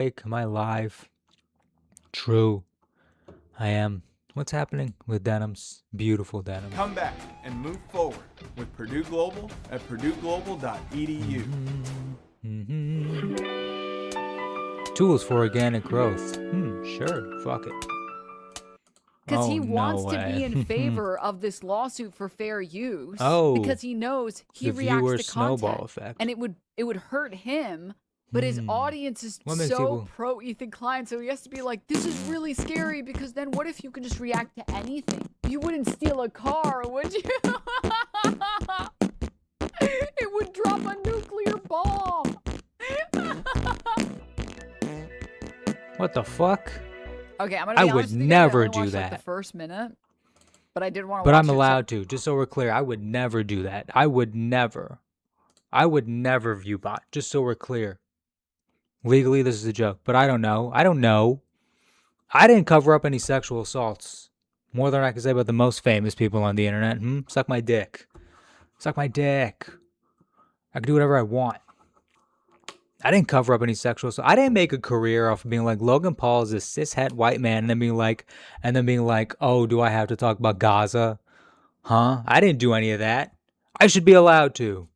Am I live? True. I am. What's happening with denims? Beautiful denim. Come back and move forward with Purdue Global at purdueglobal.edu. Tools for organic growth. Sure. Fuck it. Because he Oh, no wants to way. be in favor of this lawsuit for fair use. Oh, because he knows he the reacts viewer to snowball content, effect. and it would hurt him. But his audience is What makes so people- pro-Ethan Klein, so he has to be like, this is really scary, because then what if you can just react to anything? You wouldn't steal a car, would you? It would drop a nuclear bomb. What the fuck? Okay, I'm gonna I be would honest with you guys, never I only do watched, like, that. the first minute, but I did want to. But watch I'm it, so- allowed to. Just so we're clear, I would never do that. I would never view bot. Just so we're clear. Legally, this is a joke, but I don't know. I didn't cover up any sexual assaults. More than I can say about the most famous people on the internet. Suck my dick. Suck my dick. I can do whatever I want. I didn't cover up any sexual assault. I didn't make a career off of being like, Logan Paul is a cishet white man, and then being like, oh, do I have to talk about Gaza? Huh? I didn't do any of that. I should be allowed to.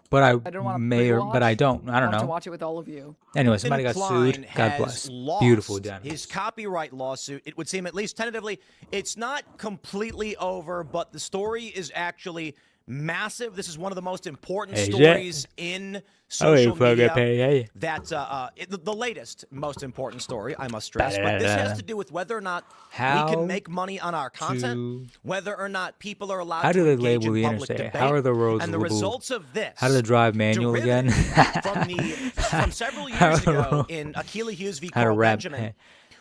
But I don't want to may or but I don't. I don't I'll have to know. watch it with all of you. Anyway, somebody got Klein sued. God has bless. lost Beautiful denim. his copyright lawsuit. It would seem, at least tentatively, it's not completely over, but the story is actually massive. This is one of the most important Hey, stories in social media. Hey. That's the latest most important story, I must stress. But this has to do with whether or not we How can make money on our to- content, whether or not people are allowed How to do they engage label in the public interstate? debate. How are the roads And the labeled? results of this, How do they drive manual again? from several How years do the ago roads- in Achille Hughes v. How to Carl rap- Benjamin,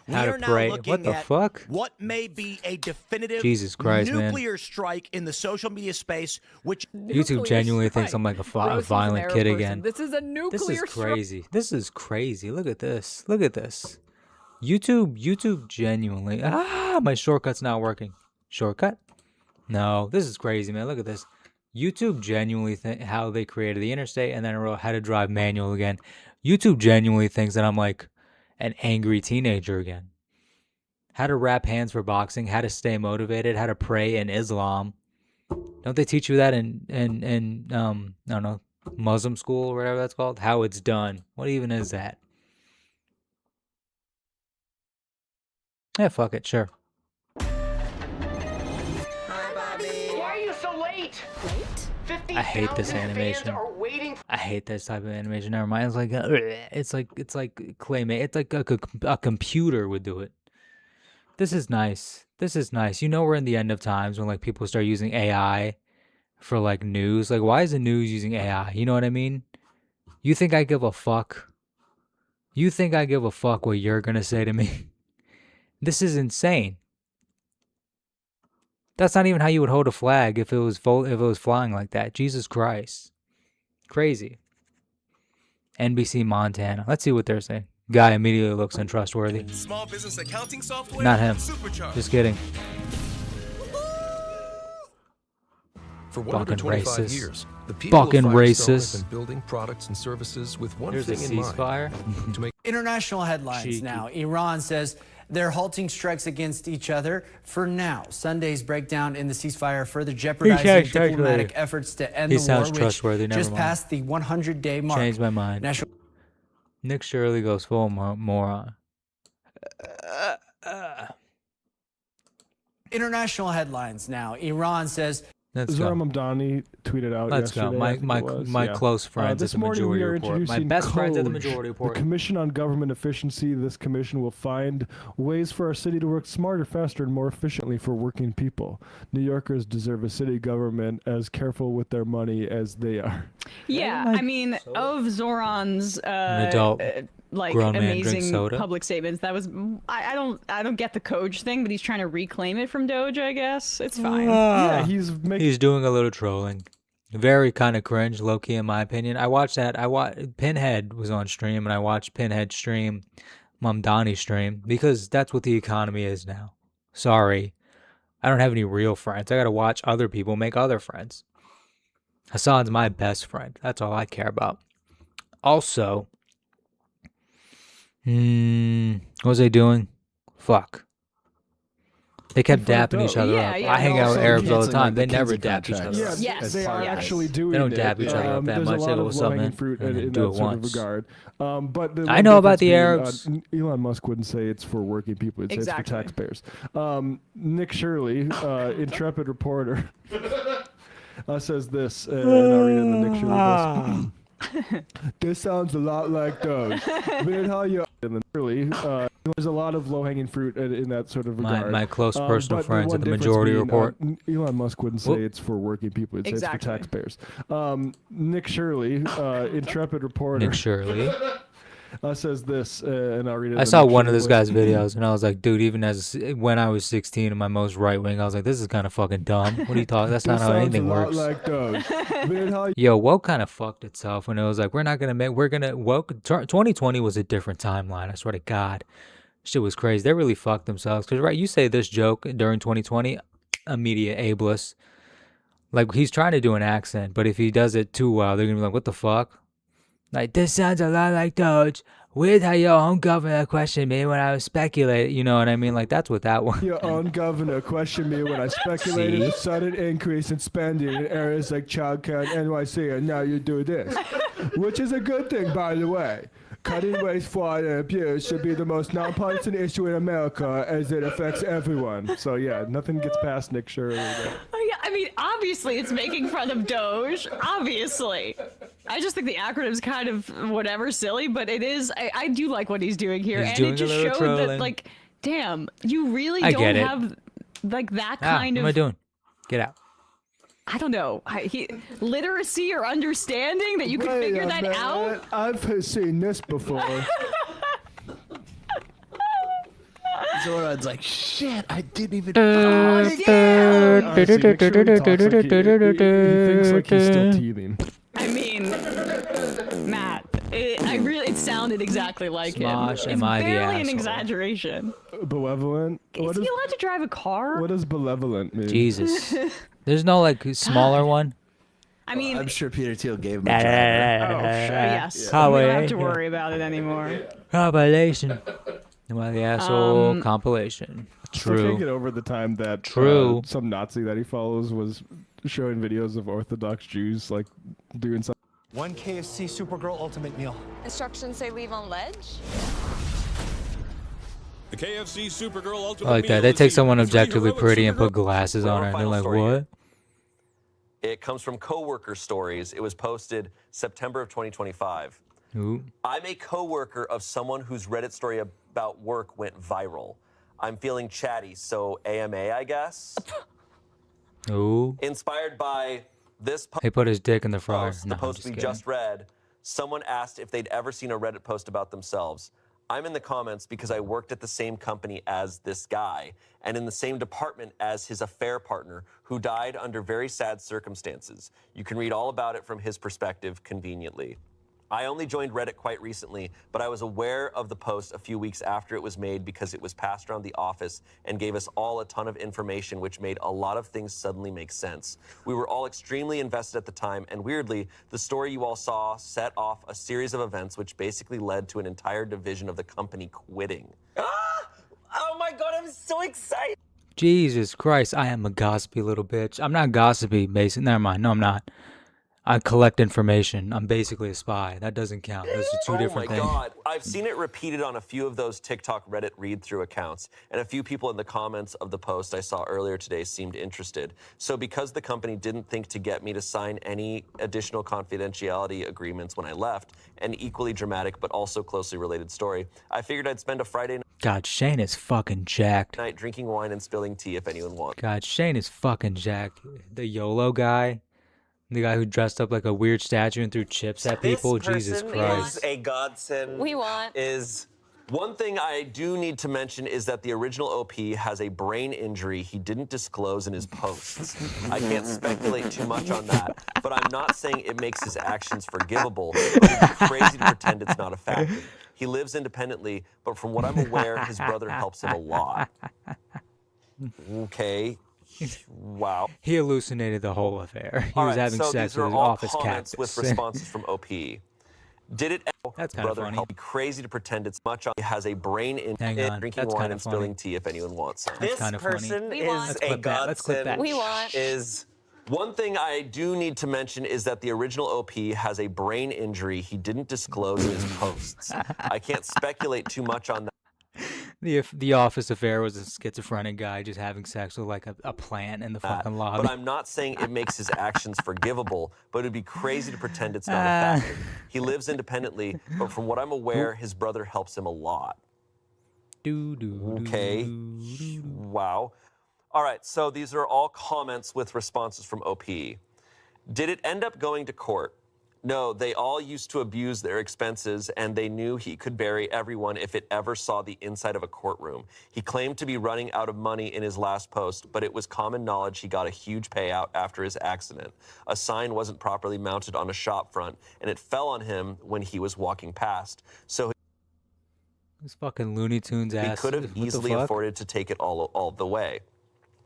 we how to are now pray. looking What the at fuck? what may be a definitive Jesus Christ, man. nuclear strike in the social media space, which YouTube Nuclear genuinely thinks strike. I'm like a Rosie's an violent Arab kid person. again. This is a nuclear This is strike. crazy. This is crazy. Look at this. Look at this. YouTube genuinely. My shortcut's not working. Shortcut? No, this is crazy, man. Look at this. YouTube genuinely how they created the interstate, and then I wrote how to drive manual again. YouTube genuinely thinks that I'm like an angry teenager again. How to wrap hands for boxing, how to stay motivated, how to pray in Islam. Don't they teach you that in I don't know, Muslim school or whatever that's called? How it's done. What even is that? Yeah, fuck it, sure. Why are you so late? Late? I hate this 50,000 animation. fans are waiting. I hate this type of animation. Never mind. It's like claymate. It's like a computer would do it. This is nice. This is nice. You know, we're in the end of times when like people start using AI for like news. Like, why is the news using AI? You know what I mean? You think I give a fuck? You think I give a fuck what you're gonna say to me? This is insane. That's not even how you would hold a flag if it was flying like that. Jesus Christ. Crazy. NBC Montana. Let's see what they're saying. Guy immediately looks untrustworthy. Small business accounting software? Not him. Supercharged. Just kidding. For Fucking 125 racist. years, the people Fucking of Firestone racist. have been building products and services with one There's a thing in mind: ceasefire. to make International headlines Cheeky. now. Iran says they're halting strikes against each other for now. Sunday's breakdown in the ceasefire further jeopardizing sounds diplomatic trustworthy. efforts to end He the war, sounds which trustworthy, never just mind. passed the 100-day mark. Changed my mind. National Nick Shirley goes full moron. International headlines now. Iran says Let's Zohar go. Mamdani tweeted out Let's go. yesterday. I think it was, My yeah. close friends at This the morning we Majority are Report. My introducing best friends at the COGE, Majority Report. The Commission on Government Efficiency. This commission will find ways for our city to work smarter, faster, and more efficiently for working people. New Yorkers deserve a city government as careful with their money as they are. Yeah, like I mean, of Zoran's adult like grown man drinks amazing soda. public statements, that was I don't get the Coach thing, but he's trying to reclaim it from Doge. I guess it's fine. Yeah, he's making. He's doing a little trolling. Very kind of cringe, low key in my opinion. I watched that. Pinhead was on stream, and I watched Pinhead stream Mamdani stream because that's what the economy is now. Sorry, I don't have any real friends. I gotta watch other people make other friends. Hassan's my best friend. That's all I care about. Also, What was they doing? Fuck. They kept fucked dapping each up. other Yeah, up. yeah, I hang out with also Arabs all the canceling, time. like, They the never Kinsey dap each other contracts. up. Yes, they are yes. actually doing They don't it. dab each other up that There's much. a They lot go, of "What's up, low-hanging man?" fruit And then in do that it sort of once. regard. But the I one know about difference the being, Arabs. Elon Musk wouldn't say it's for working people. He'd say Exactly. it's for taxpayers. Nick Shirley, intrepid reporter, says this, and I'll read it in the Nick Shirley voice. This sounds a lot like those. Weird how you. And then really, there's a lot of low-hanging fruit in that sort of regard. My close personal but friends one at the difference Majority being, Report. Elon Musk wouldn't say Whoop. it's for working people. He'd say it's Exactly. for taxpayers. Nick Shirley, intrepid reporter, Nick Shirley. says this, and I'll read it. I in saw Nick one of Shirley this voice. guy's videos, and I was like, dude, even when I was 16 and my most right wing, I was like, this is kind of fucking dumb. What are you talking? That's not This how sounds anything a lot works. like those. Weird how Yo, woke kind of fucked itself when it was like, woke. 2020 was a different timeline. I swear to God, shit was crazy. They really fucked themselves. Cause right, you say this joke during 2020, immediate ableist. Like he's trying to do an accent, but if he does it too well, they're gonna be like, what the fuck? Like, this sounds a lot like Doge. Weird how your own governor questioned me when I was speculating. You know what I mean? Like, that's what that one. your own governor questioned me when I speculated See? the sudden increase in spending in areas like childcare and NYC, and now you do this. Which is a good thing, by the way. Cutting waste, fraud, and abuse should be the most nonpartisan issue in America as it affects everyone. So, yeah, nothing gets past Nick Shirley. Oh, yeah, I mean, obviously it's making fun of Doge. Obviously. I just think the acronym's kind of whatever, silly, but it is. I do like what he's doing here. He's and doing it a just little showed trolling. that, like, damn, you really I don't get it. have, like, that Ah, kind what of. am I doing? Get out. I don't know. Literacy or understanding that you can figure that out? I've seen this before. Zoran's like, shit, I didn't even. Honestly, Nick Shirley talks like he thinks like he's still teething. I mean, Matt, it sounded exactly like Smosh, him. am I It's the barely an asshole? exaggeration. Benevolent? Is he allowed to drive a car? What does benevolent mean? Jesus. There's no, like, smaller one? I mean, I'm sure Peter Thiel gave him a driver. oh, yes. We don't have to worry about it anymore. Compilation. Am I the asshole? Compilation. Still can't get True. over the time that True. some Nazi that he follows was showing videos of Orthodox Jews like doing something. One KFC Supergirl Ultimate Meal. Instructions say leave on ledge. The KFC Supergirl Ultimate I like that. Meal They is take the someone free objectively heroic pretty and Supergirl- put glasses on her, and they're Final like, story what? here. It comes from Coworker Stories. It was posted September of 2025. Ooh. I'm a coworker of someone whose Reddit story about work went viral. I'm feeling chatty, so AMA, I guess. Ooh. Inspired by this He put his dick in the fryer. post, No, the I'm post just we kidding. just read, someone asked if they'd ever seen a Reddit post about themselves. I'm in the comments because I worked at the same company as this guy and in the same department as his affair partner who died under very sad circumstances. You can read all about it from his perspective conveniently. I only joined Reddit quite recently, but I was aware of the post a few weeks after it was made because it was passed around the office and gave us all a ton of information, which made a lot of things suddenly make sense. We were all extremely invested at the time, and weirdly, the story you all saw set off a series of events which basically led to an entire division of the company quitting. Oh my God, I'm so excited! Jesus Christ, I am a gossipy little bitch. I'm not gossipy, Mason. Never mind. No, I'm not. I collect information. I'm basically a spy. That doesn't count. Those are two different Oh my things. God. I've seen it repeated on a few of those TikTok Reddit read-through accounts, and a few people in the comments of the post I saw earlier today seemed interested. So because the company didn't think to get me to sign any additional confidentiality agreements when I left, an equally dramatic but also closely related story, I figured I'd spend a Friday God, Shane is fucking jacked. night drinking wine and spilling tea if anyone wants. God, Shane is fucking jacked. The YOLO guy. The guy who dressed up like a weird statue and threw chips at people. Jesus Christ. Is a godsend. We want. Is one thing I do need to mention is that the original OP has a brain injury he didn't disclose in his posts. I can't speculate too much on that, but I'm not saying it makes his actions forgivable. It would be crazy to pretend it's not a factor. He lives independently, but from what I'm aware, his brother helps him a lot. Okay. Wow. He hallucinated the whole affair. He All was right, having so sex these are with his all office comments cactus. with responses from OP. Did it? That's kind of Brother, funny. help. Crazy to pretend it's much on. He has a brain in Hang it, on, drinking that's wine kinda and funny. spilling tea if anyone wants some. That's This kinda funny. person We is want. Let's a clip that. Let's clip godsend. that. We want. Is one thing I do need to mention is that the original OP has a brain injury he didn't disclose in his posts. I can't speculate too much on that. The office affair was a schizophrenic guy just having sex with like a plant in the fucking lobby. But I'm not saying it makes his actions forgivable, but it'd be crazy to pretend it's not a fact. He lives independently, but from what I'm aware, his brother helps him a lot. Okay. Wow. All right, so these are all comments with responses from OP. Did it end up going to court? No, they all used to abuse their expenses, and they knew he could bury everyone if it ever saw the inside of a courtroom. He claimed to be running out of money in his last post, but it was common knowledge he got a huge payout after his accident. A sign wasn't properly mounted on a shop front, and it fell on him when he was walking past. So This fucking Looney Tunes he ass. could have what the easily fuck? afforded to take it all the way.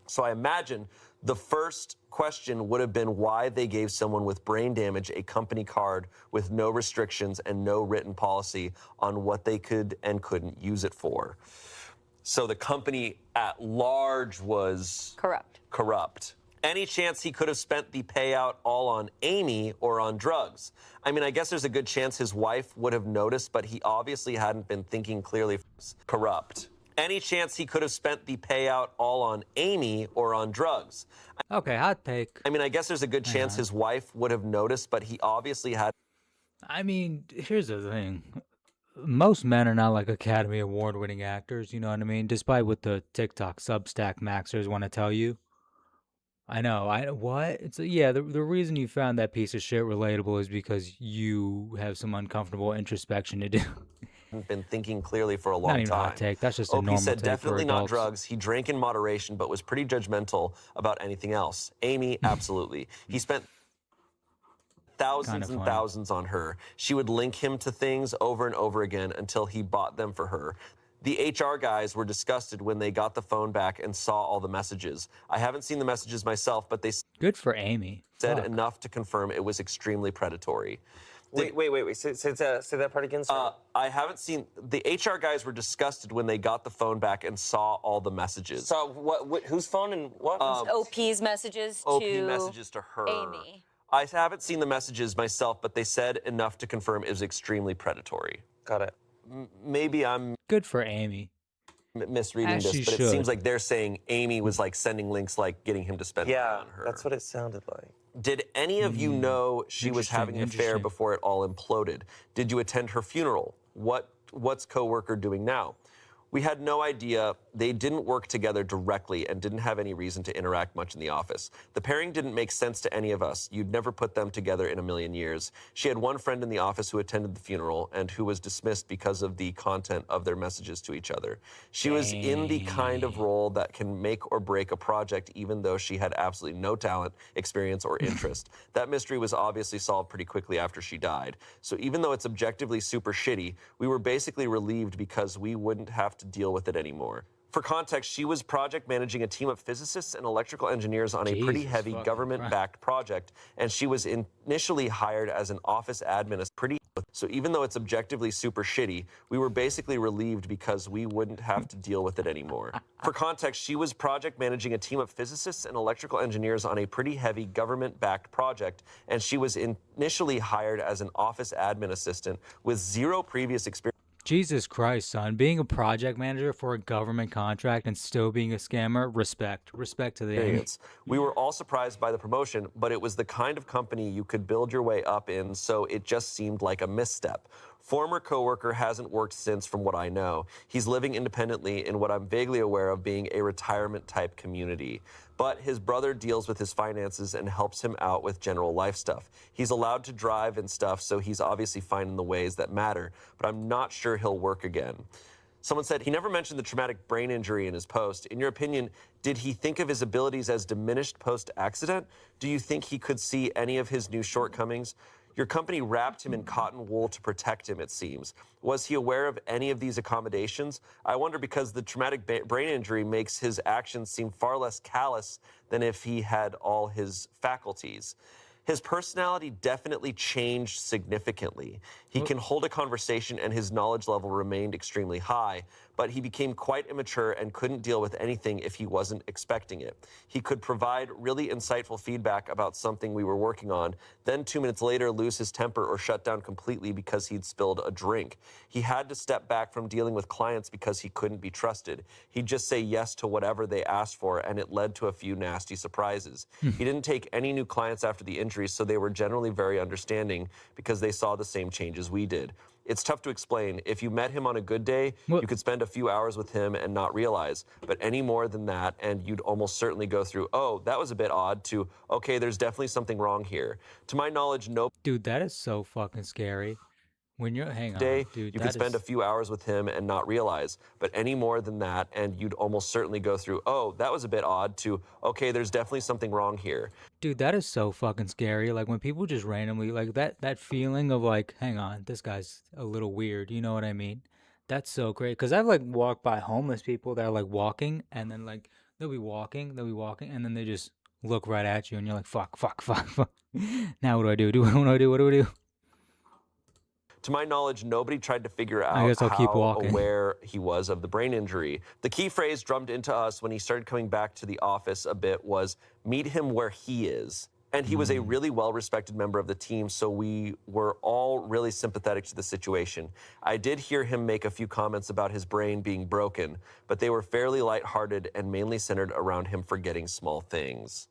So I imagine the first question would have been why they gave someone with brain damage a company card with no restrictions and no written policy on what they could and couldn't use it for. So the company at large was corrupt. Any chance he could have spent the payout all on Amy or on drugs? I mean, I guess there's a good chance his wife would have noticed, but he obviously hadn't been thinking clearly. Corrupt. Any chance he could have spent the payout all on Amy or on drugs? Okay, hot take. I mean, I guess there's a good chance his wife would have noticed, but he obviously had. I mean, here's the thing. Most men are not like Academy Award winning actors, you know what I mean? Despite what the TikTok Substack maxers want to tell you. I know. What? Yeah, the reason you found that piece of shit relatable is because you have some uncomfortable introspection to do. Been thinking clearly for a long Not even a time. hot take. That's just a OP normal said take definitely for not adults. drugs. He drank in moderation, but was pretty judgmental about anything else. Amy, absolutely. He spent thousands and funny. thousands on her. She would link him to things over and over again until he bought them for her. The HR guys were disgusted when they got the phone back and saw all the messages. I haven't seen the messages myself, but they Good for Amy. said Fuck. enough to confirm it was extremely predatory. Wait. Say that part again. Sorry. I haven't seen the HR guys were disgusted when they got the phone back and saw all the messages. So what whose phone and what? OP's messages OP to messages to her. Amy. I haven't seen the messages myself, but they said enough to confirm it was extremely predatory. Got it. Maybe I'm Good for Amy. misreading As this, she but it should. seems like they're saying Amy was like sending links, like getting him to spend money Yeah, on her. that's what it sounded like. Did any of you know she was having an affair interesting. before it all imploded? Did you attend her funeral? What's coworker doing now? We had no idea. They didn't work together directly and didn't have any reason to interact much in the office. The pairing didn't make sense to any of us. You'd never put them together in a million years. She had one friend in the office who attended the funeral and who was dismissed because of the content of their messages to each other. She was in the kind of role that can make or break a project even though she had absolutely no talent, experience, or interest. That mystery was obviously solved pretty quickly after she died. So even though it's objectively super shitty, we were basically relieved because we wouldn't have to deal with it anymore. For context, she was project managing a team of physicists and electrical engineers on a pretty Jesus heavy fucking government-backed project, and she was initially hired as an office admin. So even though it's objectively super shitty, we were basically relieved because we wouldn't have to deal with it anymore. For context, she was project managing a team of physicists and electrical engineers on a pretty heavy government-backed project, and she was initially hired as an office admin assistant with zero previous experience. Jesus Christ, son. Being a project manager for a government contract and still being a scammer, respect. Respect to the Experience. We were all surprised by the promotion, but it was the kind of company you could build your way up in, so it just seemed like a misstep. Former coworker hasn't worked since, from what I know. He's living independently in what I'm vaguely aware of being a retirement-type community. But his brother deals with his finances and helps him out with general life stuff. He's allowed to drive and stuff, so he's obviously fine in the ways that matter, but I'm not sure he'll work again. Someone said he never mentioned the traumatic brain injury in his post. In your opinion, did he think of his abilities as diminished post-accident? Do you think he could see any of his new shortcomings? Your company wrapped him in cotton wool to protect him, it seems. Was he aware of any of these accommodations? I wonder because the traumatic brain injury makes his actions seem far less callous than if he had all his faculties. His personality definitely changed significantly. He can hold a conversation and his knowledge level remained extremely high, but he became quite immature and couldn't deal with anything if he wasn't expecting it. He could provide really insightful feedback about something we were working on, then 2 minutes later lose his temper or shut down completely because he'd spilled a drink. He had to step back from dealing with clients because he couldn't be trusted. He'd just say yes to whatever they asked for, and it led to a few nasty surprises. He didn't take any new clients after the injury, so they were generally very understanding because they saw the same changes we did. It's tough to explain. If you met him on a good day, you could spend a few hours with him and not realize. But any more than that, and you'd almost certainly go through, oh, that was a bit odd, to, okay, there's definitely something wrong here. To my knowledge, no Dude, that is so fucking scary. When you're, hang on, day, dude, you that could spend is- a few hours with him and not realize. But any more than that, and you'd almost certainly go through, oh, that was a bit odd, to, okay, there's definitely something wrong here. Dude, that is so fucking scary. Like when people just randomly, like that feeling of like, hang on, this guy's a little weird. You know what I mean? That's so great. Cause I've like walked by homeless people that are like walking, and then like they'll be walking, and then they just look right at you, and you're like, fuck. Now what do I do? What do I do? What do I do? To my knowledge, nobody tried to figure out I guess I'll keep how walking. aware he was of the brain injury. The key phrase drummed into us when he started coming back to the office a bit was, meet him where he is. And he was a really well-respected member of the team, so we were all really sympathetic to the situation. I did hear him make a few comments about his brain being broken, but they were fairly lighthearted and mainly centered around him forgetting small things.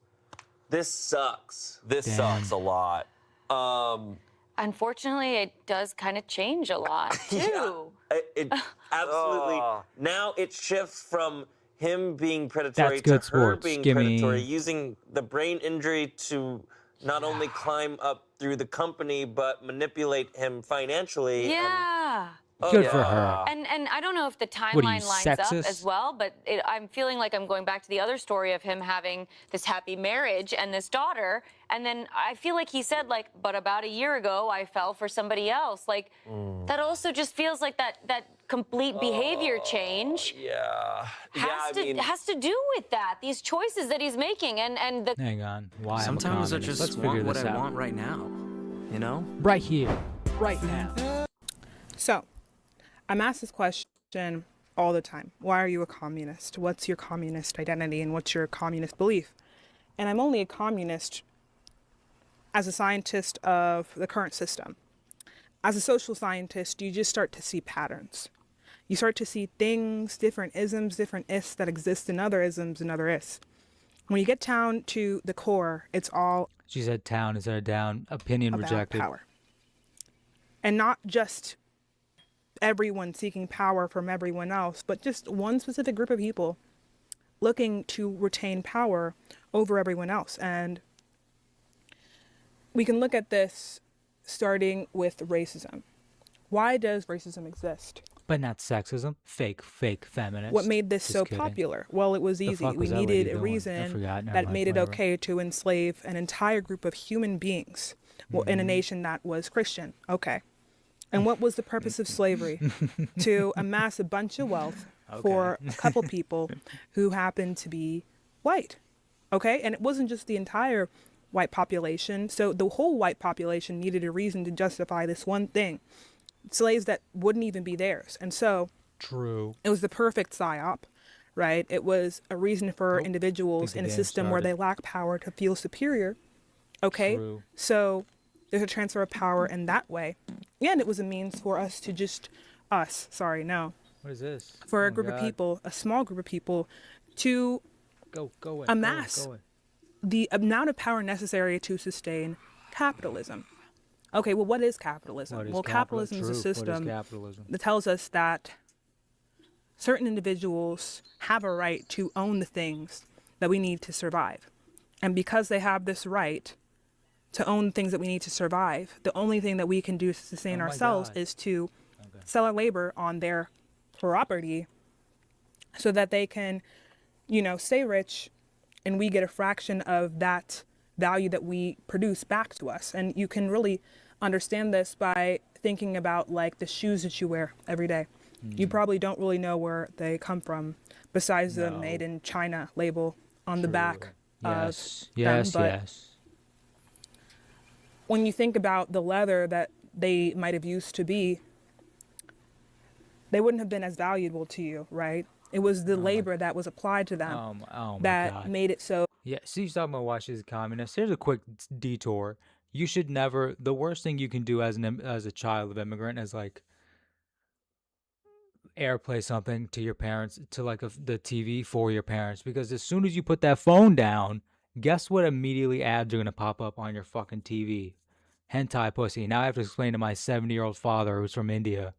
This sucks. This sucks a lot. Unfortunately, it does kind of change a lot, too. It absolutely. Now it shifts from him being predatory That's good to her sports. being Gimme. predatory, using the brain injury to not only climb up through the company but manipulate him financially. Yeah. Good for her. And I don't know if the What are you, timeline lines up sexist? as well, but I'm feeling like I'm going back to the other story of him having this happy marriage and this daughter. And then I feel like he said, like, but about a year ago, I fell for somebody else. Like, that also just feels like that complete behavior change Yeah. has to do with that, these choices that he's making. And the Hang on. Why? Sometimes I I'm a communist. just Let's want figure what this I out. want right now. You know? Right here. Right now. So, I'm asked this question all the time. Why are you a communist? What's your communist identity and what's your communist belief? And I'm only a communist as a scientist of the current system. As a social scientist, you just start to see patterns. You start to see things, different isms, different ists that exist in other isms and other ists. When you get down to the core, it's all She said town instead of down. Opinion about rejected. power. And not just everyone seeking power from everyone else, but just one specific group of people looking to retain power over everyone else. And we can look at this starting with racism. Why does racism exist? But not sexism. Fake feminist. What made this Just so kidding. popular? Well, it was The easy. fuck We was that lady needed a doing? I reason forgot. Never that mind, made it whatever. okay to enslave an entire group of human beings in a nation that was Christian. Okay. And what was the purpose of slavery? To amass a bunch of wealth for a couple people who happened to be white. Okay? And it wasn't just the entire white population. So the whole white population needed a reason to justify this one thing. Slaves that wouldn't even be theirs. And so True. it was the perfect psyop, right? It was a reason for individuals in a game system where they started. lack power to feel superior. Okay? True. So there's a transfer of power in that way. And it was a means for us to What is this? for Oh a group God. of people, a small group of people, to Go away. amass Go away. the amount of power necessary to sustain capitalism. Okay, well, what is capitalism? What is Well, capitalism is a True. system What is capitalism? that tells us that certain individuals have a right to own the things that we need to survive. And because they have this right to own things that we need to survive, the only thing that we can do to sustain Oh my ourselves God. is to sell our labor on their property so that they can, stay rich and we get a fraction of that value that we produce back to us. And you can really understand this by thinking about like the shoes that you wear every day. You probably don't really know where they come from besides the made in China label on the back Yes. of Yes. them. But Yes. when you think about the leather that they might have used to be, they wouldn't have been as valuable to you, right? It was the labor that was applied to them Oh my that God. made it so. Yeah, see, you're talking about watch as a communist. Here's a quick detour. You should never. The worst thing you can do as as a child of immigrant is like airplay something to your parents, to like the TV for your parents, because as soon as you put that phone down, guess what? Immediately ads are gonna pop up on your fucking TV. Hentai pussy. Now I have to explain to my 70-year-old father who's from India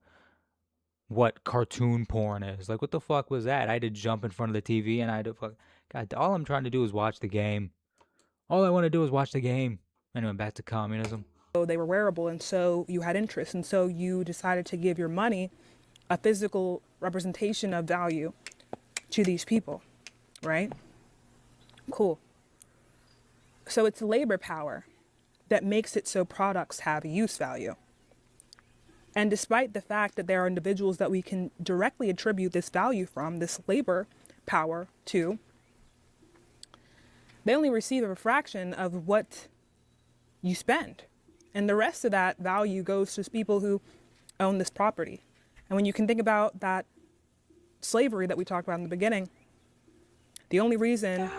what cartoon porn is. Like, what the fuck was that? I had to jump in front of the TV and I had to fuck. God, all I'm trying to do is watch the game. All I want to do is watch the game. Anyway, back to communism. They were wearable, and so you had interest, and so you decided to give your money a physical representation of value to these people, right? Cool. So it's labor power that makes it so products have use value. And despite the fact that there are individuals that we can directly attribute this value from, this labor power to, they only receive a fraction of what you spend. And the rest of that value goes to people who own this property. And when you can think about that slavery that we talked about in the beginning, the only reason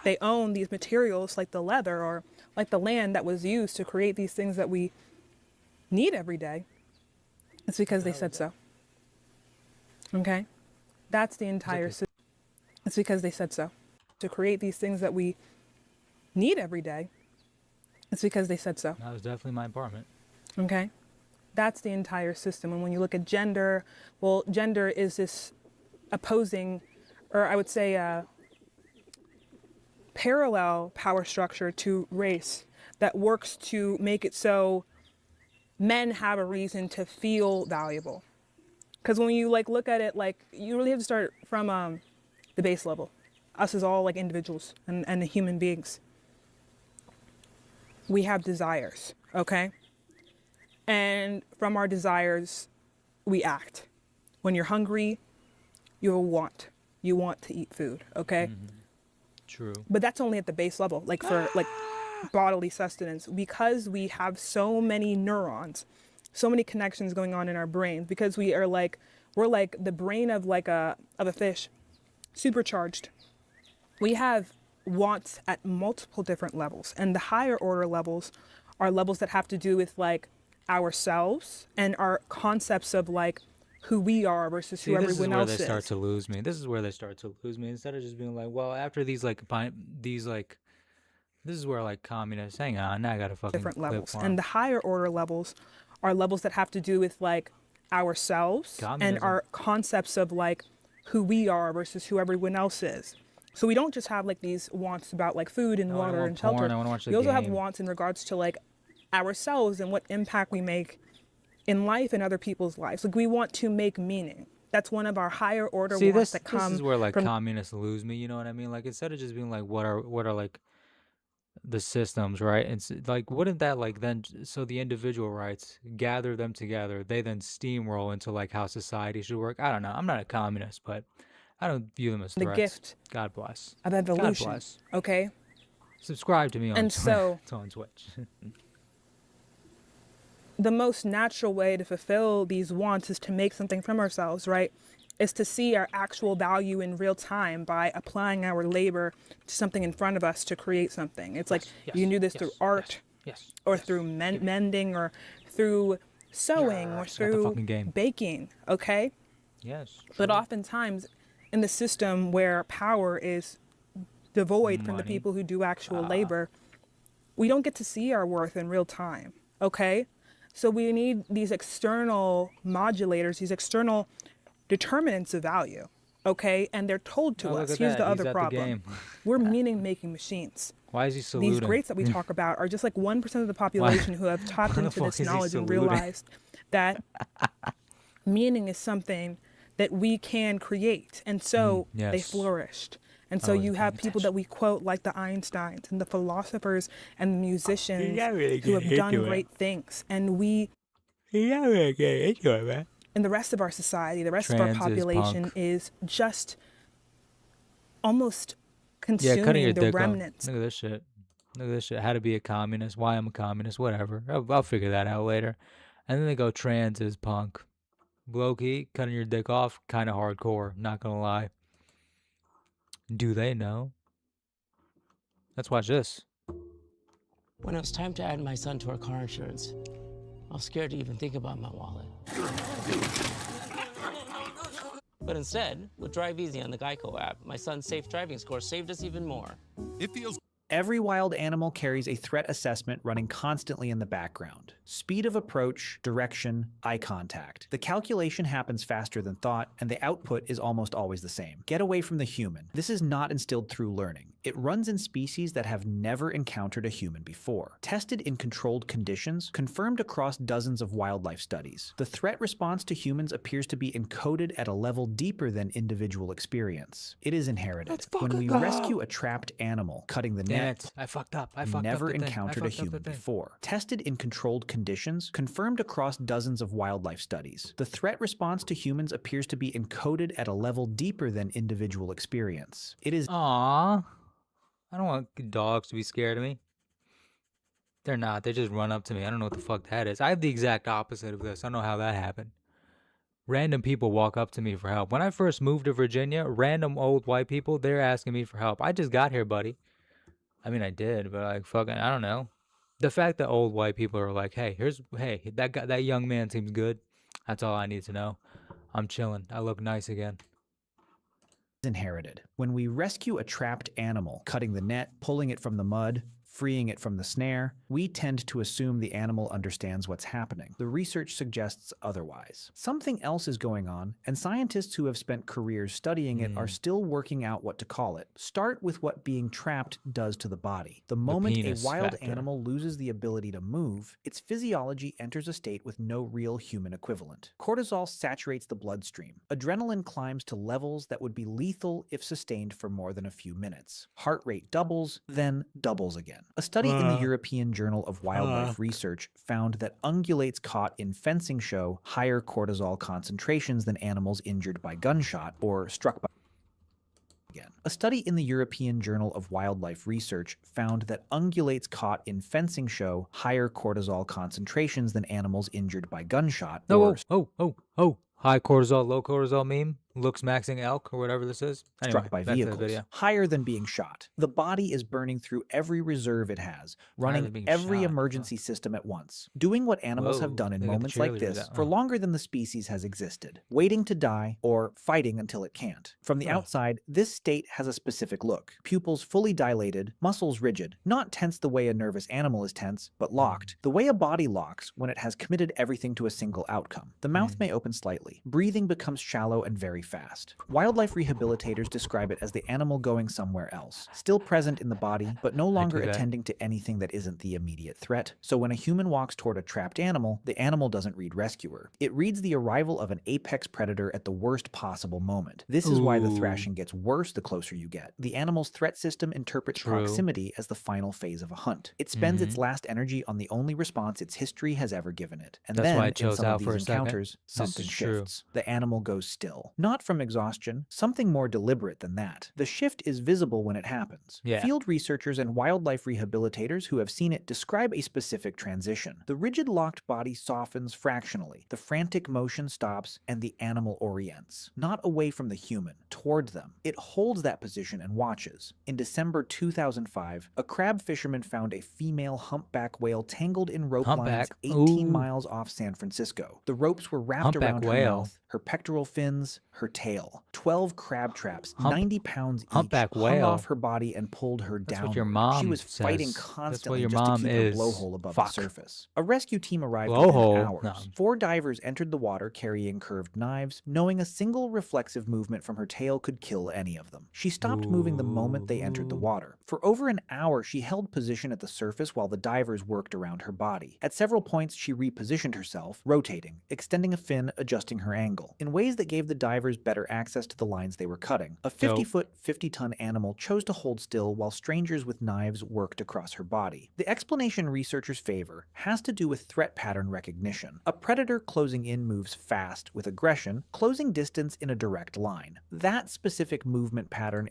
they own these materials like the leather or like the land that was used to create these things that we need every day, it's because they said so. Okay? That's the entire system. It's because they said so. To create these things that we need every day, it's because they said so. That was definitely my apartment. Okay? That's the entire system. And when you look at gender, well, gender is this opposing, or I would say parallel power structure to race that works to make it so men have a reason to feel valuable. Because when you like look at it, like you really have to start from the base level. Us as all like individuals and human beings. We have desires, okay? And from our desires, we act. When you're hungry, you have a want. You want to eat food, okay? True. But that's only at the base level, like for like bodily sustenance, because we have so many neurons, so many connections going on in our brains, because we're like the brain of like a fish, supercharged. We have wants at multiple different levels, and the higher order levels are levels that have to do with like ourselves and our concepts of like who we are versus who everyone else is. This is where they start to lose me. This is where they start to lose me. Instead of just being like, well, after these this is where like communists, hang on, now I gotta fucking different clip levels. farm. And the higher order levels are levels that have to do with like ourselves and Communism. our concepts of like who we are versus who everyone else is. So we don't just have like these wants about like food and No, I don't water want and shelter. porn, I wanna watch the We also have game. wants in regards to like ourselves and what impact we make in life and other people's lives. Like we want to make meaning. That's one of our higher order See, wants this that come is where like from communists lose me. You know what I mean? Like instead of just being like, what are like the systems, right? It's like, wouldn't that like then? So the individual rights, gather them together. They then steamroll into like how society should work. I don't know. I'm not a communist, but I don't view them as the threats. gift God bless. of evolution. God bless. Okay? Subscribe to me on And Twitch. so- It's on Twitch. The most natural way to fulfill these wants is to make something from ourselves, right? Is to see our actual value in real time by applying our labor to something in front of us to create something. It's like you can do this through art or through mending or through sewing or got the through fucking game. baking, okay? Yes. But oftentimes in the system where power is devoid from the Money. people who do actual labor, we don't get to see our worth in real time, okay? So we need these external modulators, these external determinants of value, okay? And they're told to Oh, look us. at Here's that. the He's other at the problem. game. We're meaning-making machines. Why is he saluting? These greats that we talk about are just like 1% of the population who have tapped Why the into fuck this is he knowledge and saluting? realized that meaning is something that we can create. And so they yes. flourished. And so I you wasn't have paying people that we quote like the Einsteins and the philosophers and the musicians got really who get have done into it. great things. And we, Yeah, really get into it, man. and the rest of our society, the rest of our Trans is population punk. is just almost Yeah, cutting your consuming the dick off. remnants Look at this shit. Look at this shit. How to be a communist. Why I'm a communist. Whatever. I'll figure that out later. And then they go trans is punk. Low-key, cutting your dick off, kind of hardcore. Not gonna lie. Do they know? Let's watch this. When it was time to add my son to our car insurance, I was scared to even think about my wallet. But instead, with Drive Easy on the Geico app, my son's safe driving score saved us even more. It feels Every wild animal carries a threat assessment running constantly in the background. Speed of approach, direction, eye contact. The calculation happens faster than thought, and the output is almost always the same. Get away from the human. This is not instilled through learning. It runs in species that have never encountered a human before. Tested in controlled conditions, confirmed across dozens of wildlife studies. The threat response to humans appears to be encoded at a level deeper than individual experience. It is inherited. When we rescue a trapped animal, cutting the net, I fucked up. I fucked never up. encountered a human before. Tested in controlled conditions, confirmed across dozens of wildlife studies. The threat response to humans appears to be encoded at a level deeper than individual experience. It is. Aww. I don't want dogs to be scared of me. They're not. They just run up to me. I don't know what the fuck that is. I have the exact opposite of this. I don't know how that happened. Random people walk up to me for help. When I first moved to Virginia, random old white people, they're asking me for help. I just got here, buddy. I mean, I did, but like, fucking, I don't know. The fact that old white people are like, hey, that guy, that young man seems good. That's all I need to know. I'm chilling. I look nice again. Inherited. When we rescue a trapped animal, cutting the net, pulling it from the mud, freeing it from the snare, we tend to assume the animal understands what's happening. The research suggests otherwise. Something else is going on, and scientists who have spent careers studying it are still working out what to call it. Start with what being trapped does to the body. The moment a wild animal loses the ability to move, its physiology enters a state with no real human equivalent. Cortisol saturates the bloodstream. Adrenaline climbs to levels that would be lethal if sustained for more than a few minutes. Heart rate doubles, then doubles again. A study in the European Journal of Wildlife Research found that ungulates caught in fencing show higher cortisol concentrations than animals injured by gunshot or struck by again. A study in the European Journal of Wildlife Research found that ungulates caught in fencing show higher cortisol concentrations than animals injured by gunshot or high cortisol, low cortisol meme. Looks maxing elk or whatever this is. Anyway, struck by vehicles, higher than being shot. The body is burning through every reserve it has, running every emergency system at once, doing what animals have done in moments like this for longer than the species has existed, waiting to die or fighting until it can't. From the outside, this state has a specific look. Pupils fully dilated, muscles rigid, not tense the way a nervous animal is tense, but locked, the way a body locks when it has committed everything to a single outcome. The mouth may open slightly. Breathing becomes shallow and very fast. Wildlife rehabilitators describe it as the animal going somewhere else, still present in the body, but no longer attending to anything that isn't the immediate threat. So when a human walks toward a trapped animal, the animal doesn't read rescuer. It reads the arrival of an apex predator at the worst possible moment. This is why the thrashing gets worse the closer you get. The animal's threat system interprets proximity as the final phase of a hunt. It spends its last energy on the only response its history has ever given it. And then, in some of these encounters, something shifts. The animal goes still. Not from exhaustion, something more deliberate than that. The shift is visible when it happens. Field researchers and wildlife rehabilitators who have seen it describe a specific transition. The rigid locked body softens fractionally, the frantic motion stops, and the animal orients. Not away from the human, toward them. It holds that position and watches. In December 2005, a crab fisherman found a female humpback whale tangled in rope lines 18 miles off San Francisco. The ropes were wrapped around her mouth, her pectoral fins, her tail. 12 crab traps, 90 pounds each, hung off her body and pulled her down. She was fighting constantly just to keep her blowhole above the surface. A rescue team arrived within hours. 4 divers entered the water carrying curved knives, knowing a single reflexive movement from her tail could kill any of them. She stopped moving the moment they entered the water. For over an hour, she held position at the surface while the divers worked around her body. At several points, she repositioned herself, rotating, extending a fin, adjusting her angle, in ways that gave the divers better access to the lines they were cutting. A 50-foot, 50-ton animal chose to hold still while strangers with knives worked across her body. The explanation researchers favor has to do with threat pattern recognition. A predator closing in moves fast with aggression, closing distance in a direct line. That specific movement pattern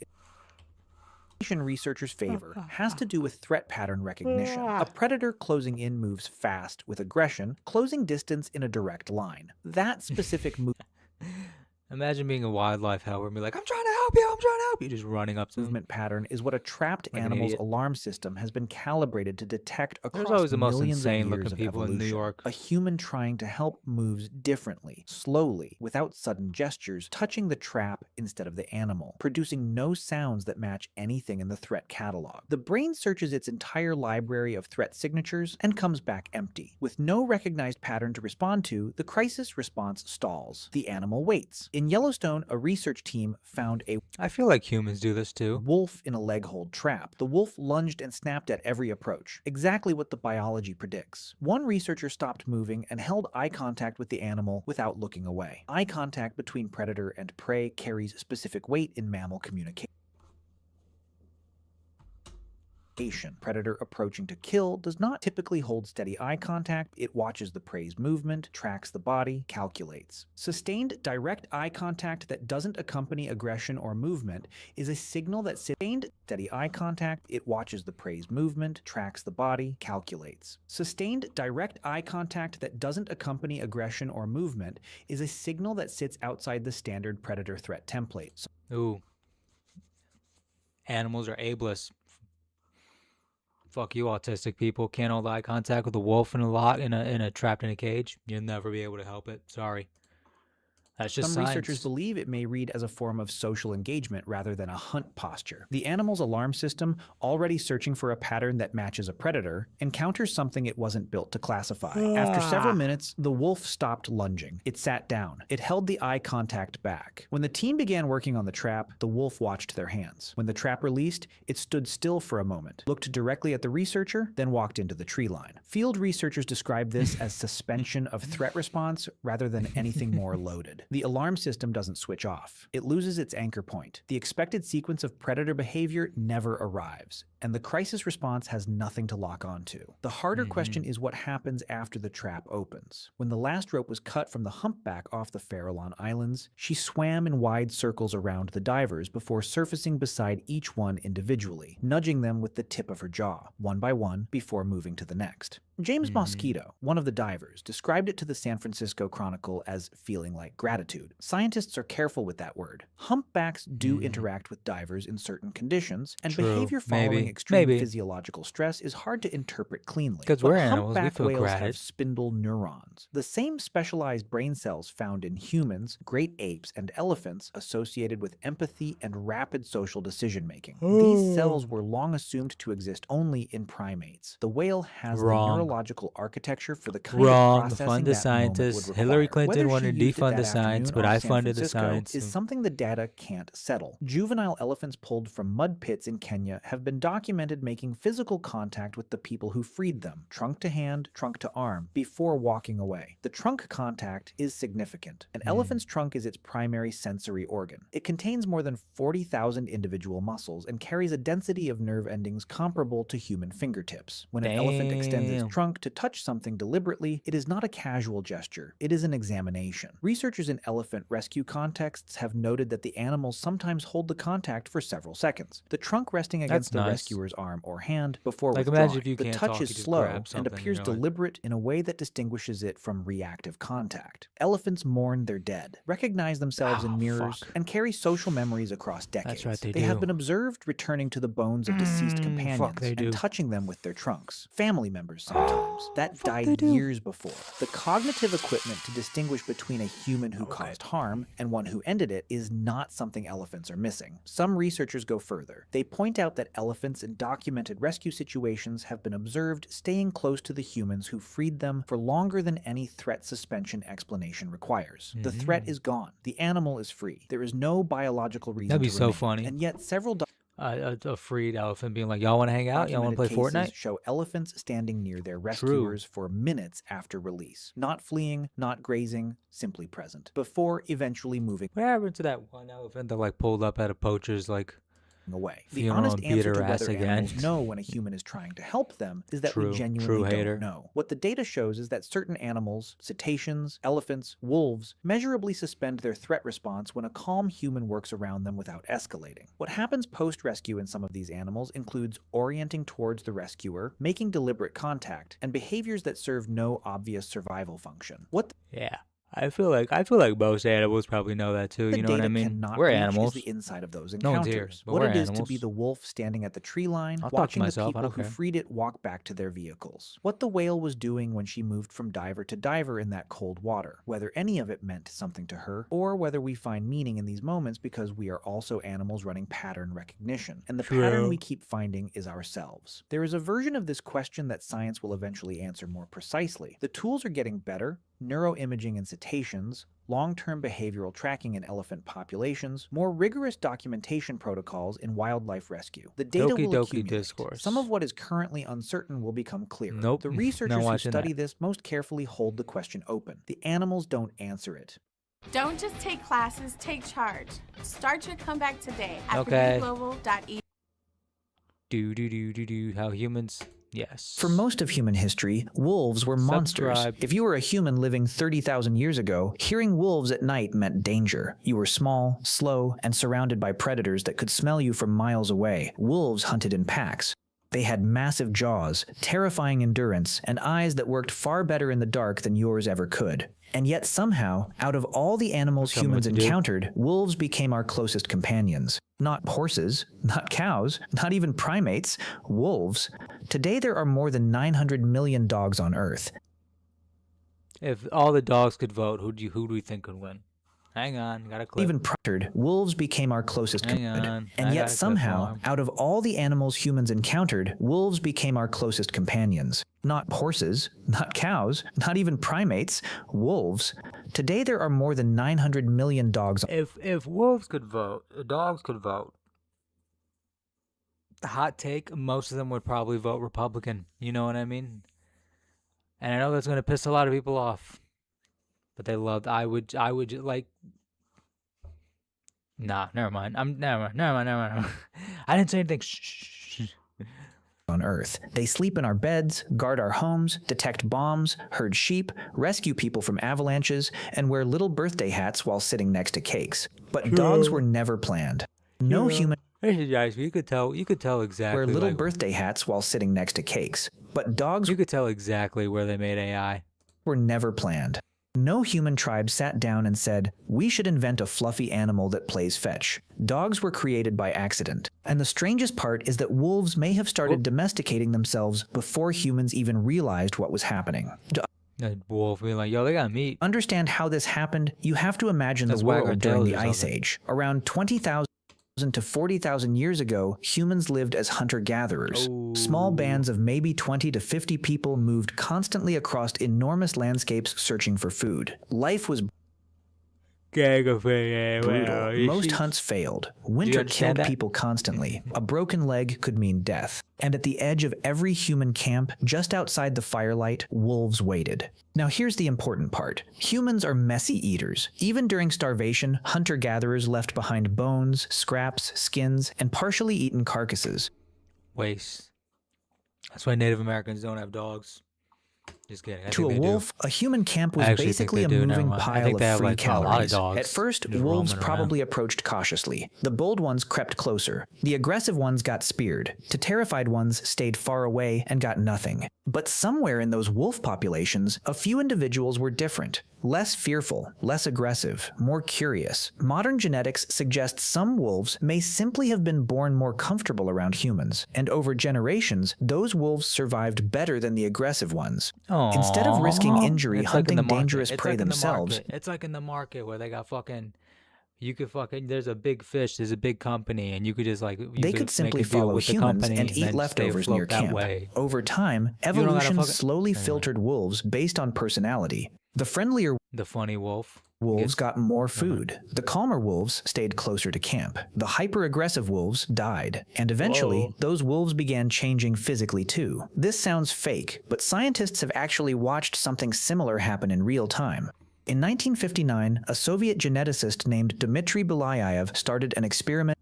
researchers favor has to do with threat pattern recognition. A predator closing in moves fast with aggression, closing distance in a direct line. That specific move Imagine being a wildlife helper and be like, I'm trying to help you, I'm trying to help you, just running up to them. movement pattern is what a trapped Like an animal's idiot. alarm system has been calibrated to detect across There's always the most millions of insane years looking of people in New evolution. York. A human trying to help moves differently, slowly, without sudden gestures, touching the trap instead of the animal, producing no sounds that match anything in the threat catalog. The brain searches its entire library of threat signatures and comes back empty. With no recognized pattern to respond to, the crisis response stalls. The animal waits. In Yellowstone, a research team found a I feel like humans do this too. wolf in a leg hold trap. The wolf lunged and snapped at every approach, exactly what the biology predicts. One researcher stopped moving and held eye contact with the animal without looking away. Eye contact between predator and prey carries specific weight in mammal communication. Predator approaching to kill does not typically hold steady eye contact. It watches the prey's movement, tracks the body, calculates. Sustained direct eye contact that doesn't accompany aggression or movement is a signal that sustained steady eye contact. It watches the prey's movement, tracks the body, calculates. Sustained direct eye contact that doesn't accompany aggression or movement is a signal that sits outside the standard predator threat template. Ooh. Animals are ableist. Fuck you, autistic people. Can't hold eye contact with a wolf in a trapped in a cage. You'll never be able to help it. Sorry. That's just Some science. researchers believe it may read as a form of social engagement rather than a hunt posture. The animal's alarm system, already searching for a pattern that matches a predator, encounters something it wasn't built to classify. After several minutes, the wolf stopped lunging. It sat down. It held the eye contact back. When the team began working on the trap, the wolf watched their hands. When the trap released, it stood still for a moment, looked directly at the researcher, then walked into the tree line. Field researchers describe this as suspension of threat response rather than anything more loaded. The alarm system doesn't switch off. It loses its anchor point. The expected sequence of predator behavior never arrives, and the crisis response has nothing to lock onto. The harder question is what happens after the trap opens. When the last rope was cut from the humpback off the Farallon Islands, she swam in wide circles around the divers before surfacing beside each one individually, nudging them with the tip of her jaw, one by one, before moving to the next. James Mosquito, one of the divers, described it to the San Francisco Chronicle as feeling like gratitude. Scientists are careful with that word. Humpbacks do interact with divers in certain conditions, and True. behavior following Maybe. extreme Maybe. physiological stress is hard to interpret cleanly. 'Cause But we're animals, we humpback feel whales gratitude. have spindle neurons, the same specialized brain cells found in humans, great apes, and elephants associated with empathy and rapid social decision-making. These cells were long assumed to exist only in primates. The whale has Wrong. the neurological architecture for the kind Wrong. of processing Defund the that moment would scientists. require. Hillary Clinton Whether wanted she to used it defund that the science, afternoon but off I San funded the Francisco science. is something the data can't settle. Juvenile elephants pulled from mud pits in Kenya have been documented making physical contact with the people who freed them, trunk to hand, trunk to arm, before walking away. The trunk contact is significant. An elephant's trunk is its primary sensory organ. It contains more than 40,000 individual muscles and carries a density of nerve endings comparable to human fingertips. When an elephant extends its Damn. trunk to touch something deliberately, it is not a casual gesture. It is an examination. Researchers in elephant rescue contexts have noted that the animals sometimes hold the contact for several seconds. The trunk resting against the nice. rescuer's arm or hand before Like, withdrawing. imagine if you the can't touch talk, you is just slow grab and something, appears you know, like- deliberate in a way that distinguishes it from reactive contact. Elephants mourn their dead, recognize themselves in mirrors, and carry social memories across decades. right, they They have do. been observed returning to the bones of deceased companions they do. and touching them with their trunks. Family members sometimes. That died years before. The cognitive equipment to distinguish between a human who caused harm and one who ended it is not something elephants are missing. Some researchers go further. They point out that elephants in documented rescue situations have been observed staying close to the humans who freed them for longer than any threat suspension explanation requires. The threat is gone. The animal is free. There is no biological reason That'd be to so remain. funny. And yet several A freed elephant being like, y'all want to hang out? Y'all want to play documented Fortnite? cases show elephants standing near their rescuers for minutes after release, not fleeing, not grazing, simply present, before eventually moving. What happened to that one elephant that like pulled up at a poacher's like away. The Funeral honest and beat answer her to ass whether again. animals know when a human is trying to help them is that True we genuinely hater. don't know. What the data shows is that certain animals, cetaceans, elephants, wolves, measurably suspend their threat response when a calm human works around them without escalating. What happens post-rescue in some of these animals includes orienting towards the rescuer, making deliberate contact, and behaviors that serve no obvious survival function. What Yeah. I feel like most animals probably know that too. the You know what I data mean? cannot We're reach animals. is the inside of those No one's encounters. here, but What we're it is to animals. be the wolf standing at the tree line, I'll talk to watching the myself, I people don't who care. freed it walk back to their vehicles. What the whale was doing when she moved from diver to diver in that cold water. Whether any of it meant something to her, or whether we find meaning in these moments because we are also animals running pattern recognition. And the pattern True. we keep finding is ourselves. There is a version of this question that science will eventually answer more precisely. The tools are getting better. Neuroimaging in cetaceans, long-term behavioral tracking in elephant populations, more rigorous documentation protocols in wildlife rescue. The data Okie will dokie accumulate. discourse. Some of what is currently uncertain will become clearer. Nope, The not researchers who watching study that. this most carefully hold the question open. The animals don't answer it. Don't just take classes, take charge. Start your comeback today at Okay. PurdueGlobal.edu. How humans. Yes. For most of human history, wolves were monsters. Subscribe. If you were a human living 30,000 years ago, hearing wolves at night meant danger. You were small, slow, and surrounded by predators that could smell you from miles away. Wolves hunted in packs. They had massive jaws, terrifying endurance, and eyes that worked far better in the dark than yours ever could. And yet somehow, out of all the animals Tell me humans what to do. encountered, wolves became our closest companions. Not horses, not cows, not even primates, wolves. Today there are more than 900 million dogs on Earth. If all the dogs could vote, who do we think could win? Hang on, got a clip. Even pressured, wolves became our closest Hang companion. on, I And got a yet clip somehow, for 'em. out of all the animals humans encountered, wolves became our closest companions. Not horses, not cows, not even primates, wolves. Today there are more than 900 million dogs. If wolves could vote, dogs could vote. The hot take, most of them would probably vote Republican. You know what I mean? And I know that's gonna piss a lot of people off. But they loved. I would like. Nah, never mind. Never mind. I didn't say anything. Shh. On Earth. They sleep in our beds, guard our homes, detect bombs, herd sheep, rescue people from avalanches, and wear little birthday hats while sitting next to cakes. But dogs were never planned. No human Guys, you could tell exactly. wear little like, birthday hats while sitting next to cakes. But dogs You could tell exactly where they made AI. were never planned. No human tribe sat down and said, we should invent a fluffy animal that plays fetch. Dogs were created by accident. And the strangest part is that wolves may have started domesticating themselves before humans even realized what was happening. To A wolf being like, yo, they got meat. understand how this happened, you have to imagine Let's the wag our world during tails the or Ice something. Age. Around 20,000 to 40,000 years ago, humans lived as hunter-gatherers. Small bands of maybe 20 to 50 people moved constantly across enormous landscapes searching for food. Life was brutal. Most hunts failed. Winter understand killed that? people constantly. A broken leg could mean death. And at the edge of every human camp, just outside the firelight, wolves waited. Now here's the important part. Humans are messy eaters. Even during starvation, hunter-gatherers left behind bones, scraps, skins, and partially eaten carcasses. Waste. That's why Native Americans don't have dogs. Just kidding. I To think a they do. wolf, a human camp was I actually think basically they a do, never moving mind. I pile think of they have, free like, a lot of calories. dogs At first, just wolves roaming probably approached cautiously. The bold ones crept closer. The aggressive ones got speared. The terrified ones stayed far away and got nothing. But somewhere in those wolf populations, a few individuals were different. Less fearful, less aggressive, more curious. Modern genetics suggests some wolves may simply have been born more comfortable around humans, and over generations, those wolves survived better than the aggressive ones. Instead of risking injury It's like in hunting the market. dangerous It's prey like in the themselves, market. It's like in the market where they got fucking. You could fucking. There's a big fish. There's a big company, and you could just like. they could simply follow humans and eat leftovers near camp. Over time, don't gotta evolution fucking- slowly filtered wolves based on personality. The friendlier The funny wolf. wolves got more food. The calmer wolves stayed closer to camp. The hyper-aggressive wolves died. And eventually, those wolves began changing physically too. This sounds fake, but scientists have actually watched something similar happen in real time. In 1959, a Soviet geneticist named Dmitry Belyaev started an experiment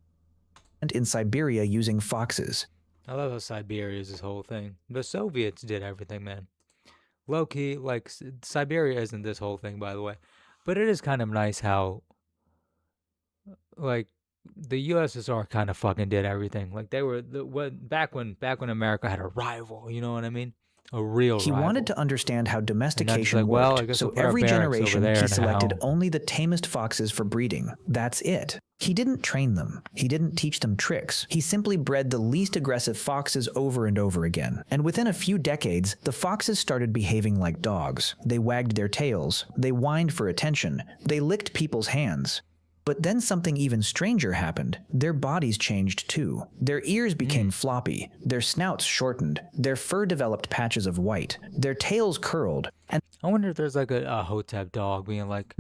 in Siberia using foxes. I love how Siberia is this whole thing. The Soviets did everything, man. Low key, like Siberia isn't this whole thing, by the way, but it is kind of nice how, like, the USSR kind of fucking did everything. Like they were back when America had a rival. You know what I mean? A real He rival. wanted to understand how And domestication that's like, well, I worked, guess so we'll put our every barracks over generation there he now. selected only the tamest foxes for breeding. That's it. He didn't train them. He didn't teach them tricks. He simply bred the least aggressive foxes over and over again. And within a few decades, the foxes started behaving like dogs. They wagged their tails. They whined for attention. They licked people's hands. But then something even stranger happened. Their bodies changed too. Their ears became floppy. Their snouts shortened. Their fur developed patches of white. Their tails curled. And I wonder if there's like a Hotep dog being like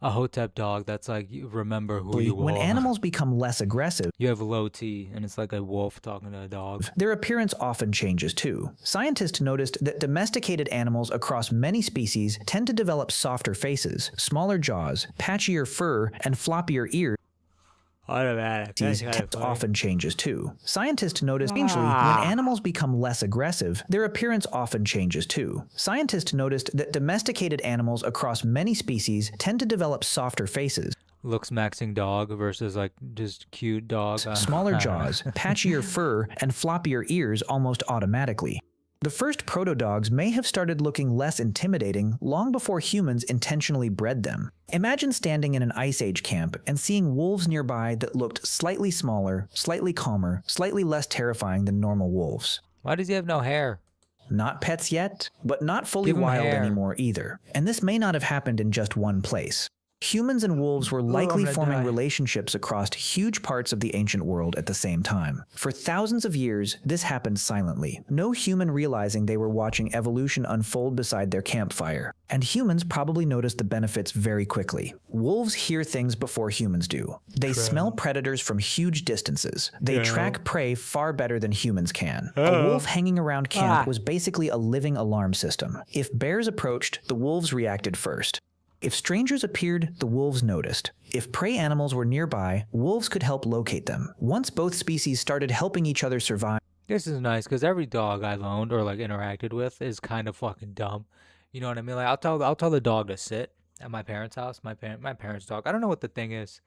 a Hotep dog that's like, you remember who you when are. animals become less aggressive, You have low T, and it's like a wolf talking to a dog. their appearance often changes too. Scientists noticed that domesticated animals across many species tend to develop softer faces, smaller jaws, patchier fur, and floppier ears. Automatic. That's kind of Text funny. often changes too. Scientists notice strangely, when animals become less aggressive, their appearance often changes too. Scientists noticed that domesticated animals across many species tend to develop softer faces, Looks maxing dog versus like just cute dog. smaller I don't know. jaws, patchier fur, and floppier ears almost automatically. The first proto-dogs may have started looking less intimidating long before humans intentionally bred them. Imagine standing in an Ice Age camp and seeing wolves nearby that looked slightly smaller, slightly calmer, slightly less terrifying than normal wolves. Why does he have no hair? Not pets yet, but not fully Give him wild hair. anymore either. And this may not have happened in just one place. Humans and wolves were likely I'm gonna forming die. relationships across huge parts of the ancient world at the same time. For thousands of years, this happened silently, no human realizing they were watching evolution unfold beside their campfire. And humans probably noticed the benefits very quickly. Wolves hear things before humans do. They smell predators from huge distances. They track prey far better than humans can. A wolf hanging around camp was basically a living alarm system. If bears approached, the wolves reacted first. If strangers appeared, the wolves noticed. If prey animals were nearby, wolves could help locate them. Once both species started helping each other survive, This is nice because every dog I've owned or like interacted with is kind of fucking dumb. You know what I mean? Like I'll tell the dog to sit at my parents' house. My parents' dog. I don't know what the thing is.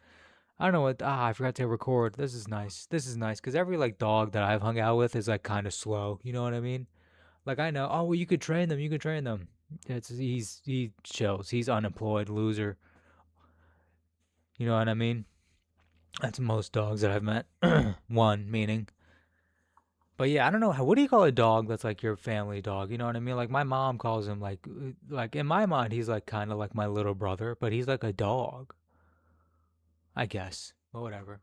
I don't know what. I forgot to record. This is nice. This is nice because every like dog that I've hung out with is like kind of slow. You know what I mean? Like I know. Oh well, you could train them. You could train them. He chills. He's unemployed loser. You know what I mean? That's most dogs that I've met. One meaning. But yeah, I don't know what do you call a dog that's like your family dog? You know what I mean? Like my mom calls him like in my mind he's like kind of like my little brother, but he's like a dog. I guess. But whatever.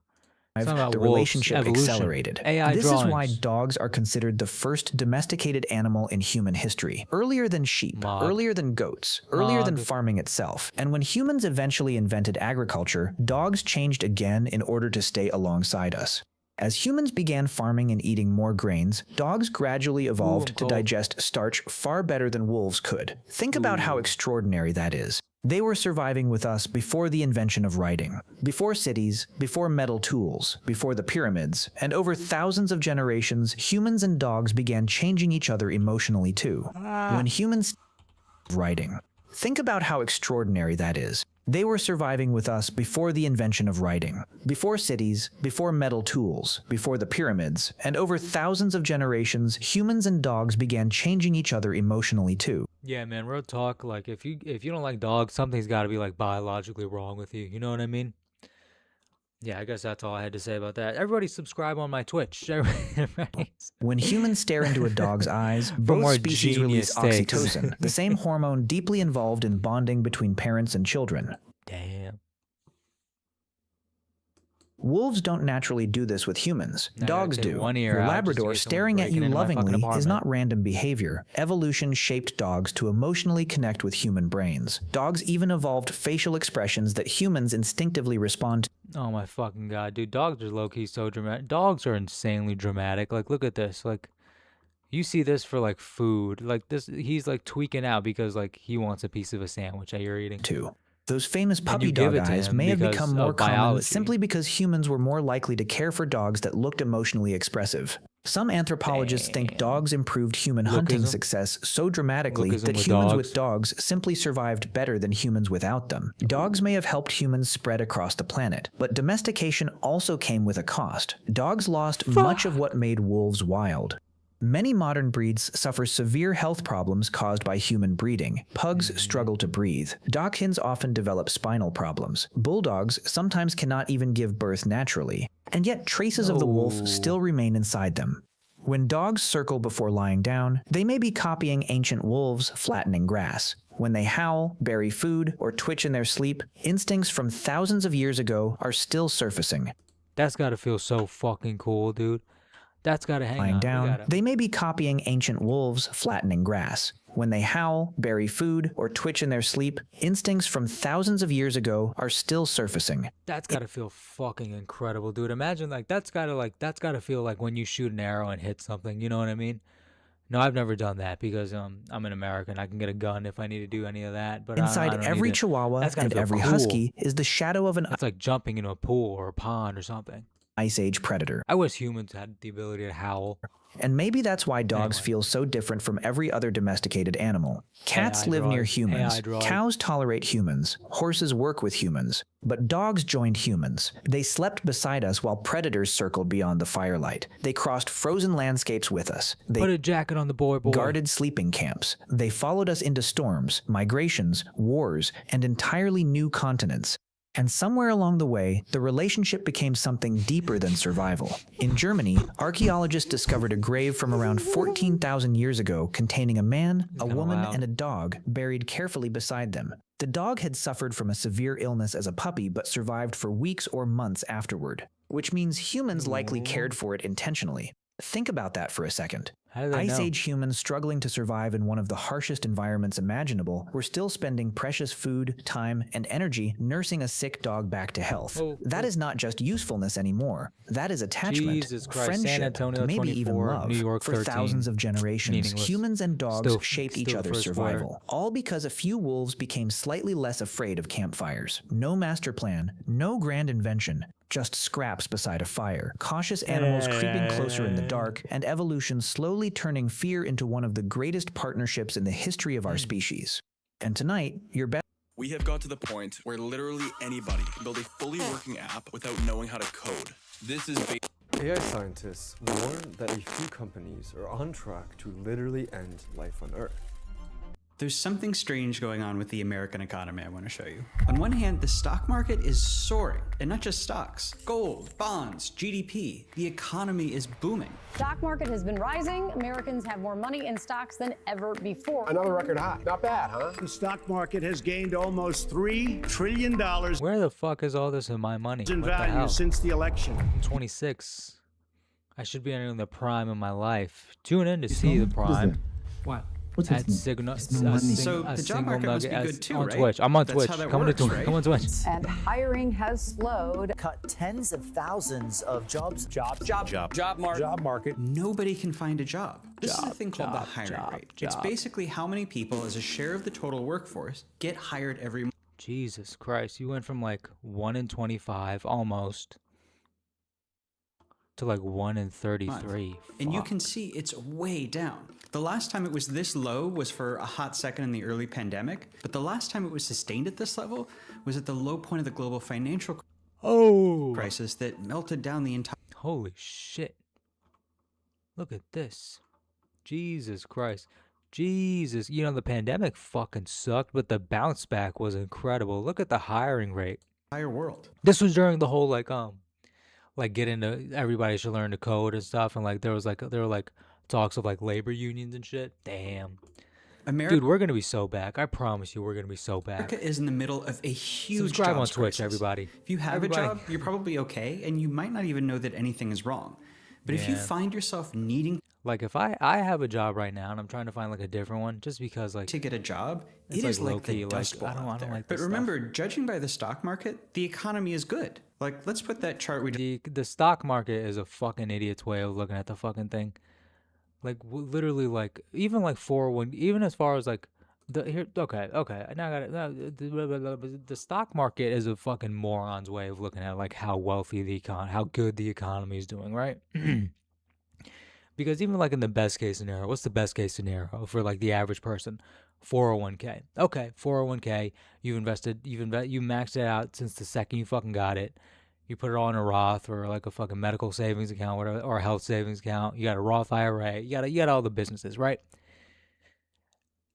Something about the wolves, relationship evolution, accelerated. AI This is why drawings. dogs are considered the first domesticated animal in human history. Earlier than sheep, Mog. earlier than goats, earlier than Mog. farming itself. And when humans eventually invented agriculture, dogs changed again in order to stay alongside us. As humans began farming and eating more grains, dogs gradually evolved to cold. digest starch far better than wolves could. Think about how extraordinary that is. They were surviving with us before the invention of writing, before cities, before metal tools, before the pyramids, and over thousands of generations, humans and dogs began changing each other emotionally too. When humans writing. Think about how extraordinary that is. They were surviving with us before the invention of writing, before cities, before metal tools, before the pyramids, and over thousands of generations, humans and dogs began changing each other emotionally too. Yeah, man, real talk. Like, if you don't like dogs, something's got to be like biologically wrong with you. You know what I mean? Yeah, I guess that's all I had to say about that. Everybody subscribe on my Twitch. When humans stare into a dog's eyes, more both species release genius takes. oxytocin, the same hormone deeply involved in bonding between parents and children. Damn. Wolves don't naturally do this with humans. Now I Dogs gotta take do. one ear Your out just in Labrador case someone's staring at breaking you into my fucking lovingly is apartment. not random behavior. Evolution shaped dogs to emotionally connect with human brains. Dogs even evolved facial expressions that humans instinctively respond to. Oh my fucking god, dude! Dogs are low key so dramatic. Dogs are insanely dramatic. Like, look at this. Like, you see this for like food. Like this, he's like tweaking out because like he wants a piece of a sandwich that you're eating. To. Those famous puppy you give dog it to eyes him may have because become more of common biology. simply because humans were more likely to care for dogs that looked emotionally expressive. Some anthropologists think dogs improved human hunting Lookism. success so dramatically Lookism that with humans dogs. with dogs simply survived better than humans without them. Dogs may have helped humans spread across the planet, but domestication also came with a cost. Dogs lost much of what made wolves wild. Many modern breeds suffer severe health problems caused by human breeding. Pugs struggle to breathe. Dachshunds often develop spinal problems. Bulldogs sometimes cannot even give birth naturally. And yet traces of the wolf still remain inside them. When dogs circle before lying down, they may be copying ancient wolves flattening grass. When they howl, bury food, or twitch in their sleep, instincts from thousands of years ago are still surfacing. That's gotta feel so fucking cool, dude. That's gotta hang Lying on. down, they may be copying ancient wolves flattening grass. When they howl, bury food, or twitch in their sleep, instincts from thousands of years ago are still surfacing. That's gotta feel fucking incredible, dude. Imagine that's gotta feel like when you shoot an arrow and hit something. You know what I mean? No, I've never done that because I'm an American. I can get a gun if I need to do any of that. But Inside I don't every need it. Chihuahua That's gotta and feel every cool. husky is the shadow of an It's like jumping into a pool or a pond or something. Ice Age predator. I wish humans had the ability to howl. And maybe that's why dogs feel so different from every other domesticated animal. Cats live near humans. Cows tolerate humans. Horses work with humans. But dogs joined humans. They slept beside us while predators circled beyond the firelight. They crossed frozen landscapes with us. They Put a jacket on the boy. guarded sleeping camps. They followed us into storms, migrations, wars, and entirely new continents. And somewhere along the way, the relationship became something deeper than survival. In Germany, archaeologists discovered a grave from around 14,000 years ago containing a man, a woman, and a dog buried carefully beside them. The dog had suffered from a severe illness as a puppy but survived for weeks or months afterward, which means humans likely cared for it intentionally. Think about that for a second. How do they Ice know? Age humans struggling to survive in one of the harshest environments imaginable were still spending precious food, time, and energy nursing a sick dog back to health. That is not just usefulness anymore. That is attachment, Jesus Christ, friendship, San Antonio maybe 24, even love. New York For 13, thousands of generations, meaningless. humans and dogs Still- shaped each still other's first quarter. survival. All because a few wolves became slightly less afraid of campfires. No master plan, no grand invention. Just scraps beside a fire, cautious animals creeping closer in the dark, and evolution slowly turning fear into one of the greatest partnerships in the history of our species. And tonight, your best. We have got to the point where literally anybody can build a fully working app without knowing how to code. This is AI scientists warn that a few companies are on track to literally end life on Earth. There's something strange going on with the American economy I want to show you. On one hand, the stock market is soaring, and not just stocks. Gold, bonds, GDP. The economy is booming. Stock market has been rising. Americans have more money in stocks than ever before. Another record high. Not bad, huh? The stock market has gained almost $3 trillion Where the fuck is all this in my money? in What the value hell? since the election. I'm 26. I should be entering the prime of my life. Tune in to see the prime. What? At Signal. So the job market must be good too, on right? Twitch. I'm on That's Twitch. how that Come works, to right? Come on Twitch. And hiring has slowed. Cut tens of thousands of jobs. Job market. Nobody can find a job. This is a thing called the hiring rate. It's basically how many people as a share of the total workforce get hired every month. Jesus Christ, you went from like 1 in 25 almost to like 1 in 33. And you can see it's way down. The last time it was this low was for a hot second in the early pandemic, but the last time it was sustained at this level was at the low point of the global financial crisis that melted down the entire. Holy shit. Look at this. Jesus Christ. Jesus. You know, the pandemic fucking sucked, but the bounce back was incredible. Look at the hiring rate. Entire world. This was during the whole like get into everybody should learn to code and stuff, and like there were like talks of like labor unions and shit. Damn. Dude, we're gonna be so back. I promise you, we're gonna be so back. America is in the middle of a huge Subscribe on jobs Twitch, crisis. everybody. If you have a job, you're probably okay, and you might not even know that anything is wrong. But if you Yeah. find yourself needing Like if I have a job right now and I'm trying to find like a different one, just because like to get a job, it's it is like low-key, the dust bowl I don't out there. like But this stuff. remember, judging by the stock market, the economy is good. Like, let's put that chart we the stock market is a fucking idiot's way of looking at the fucking thing. Like literally, like even like 401, even as far as like Okay. Now I got it. The stock market is a fucking moron's way of looking at like how wealthy how good the economy is doing, right? Because even like in the best case scenario, what's the best case scenario for like the average person? 401k. Okay, 401k. You maxed it out since the second you fucking got it. You put it all in a Roth or like a fucking medical savings account, whatever, or a health savings account. You got a Roth IRA. You got all the businesses, right?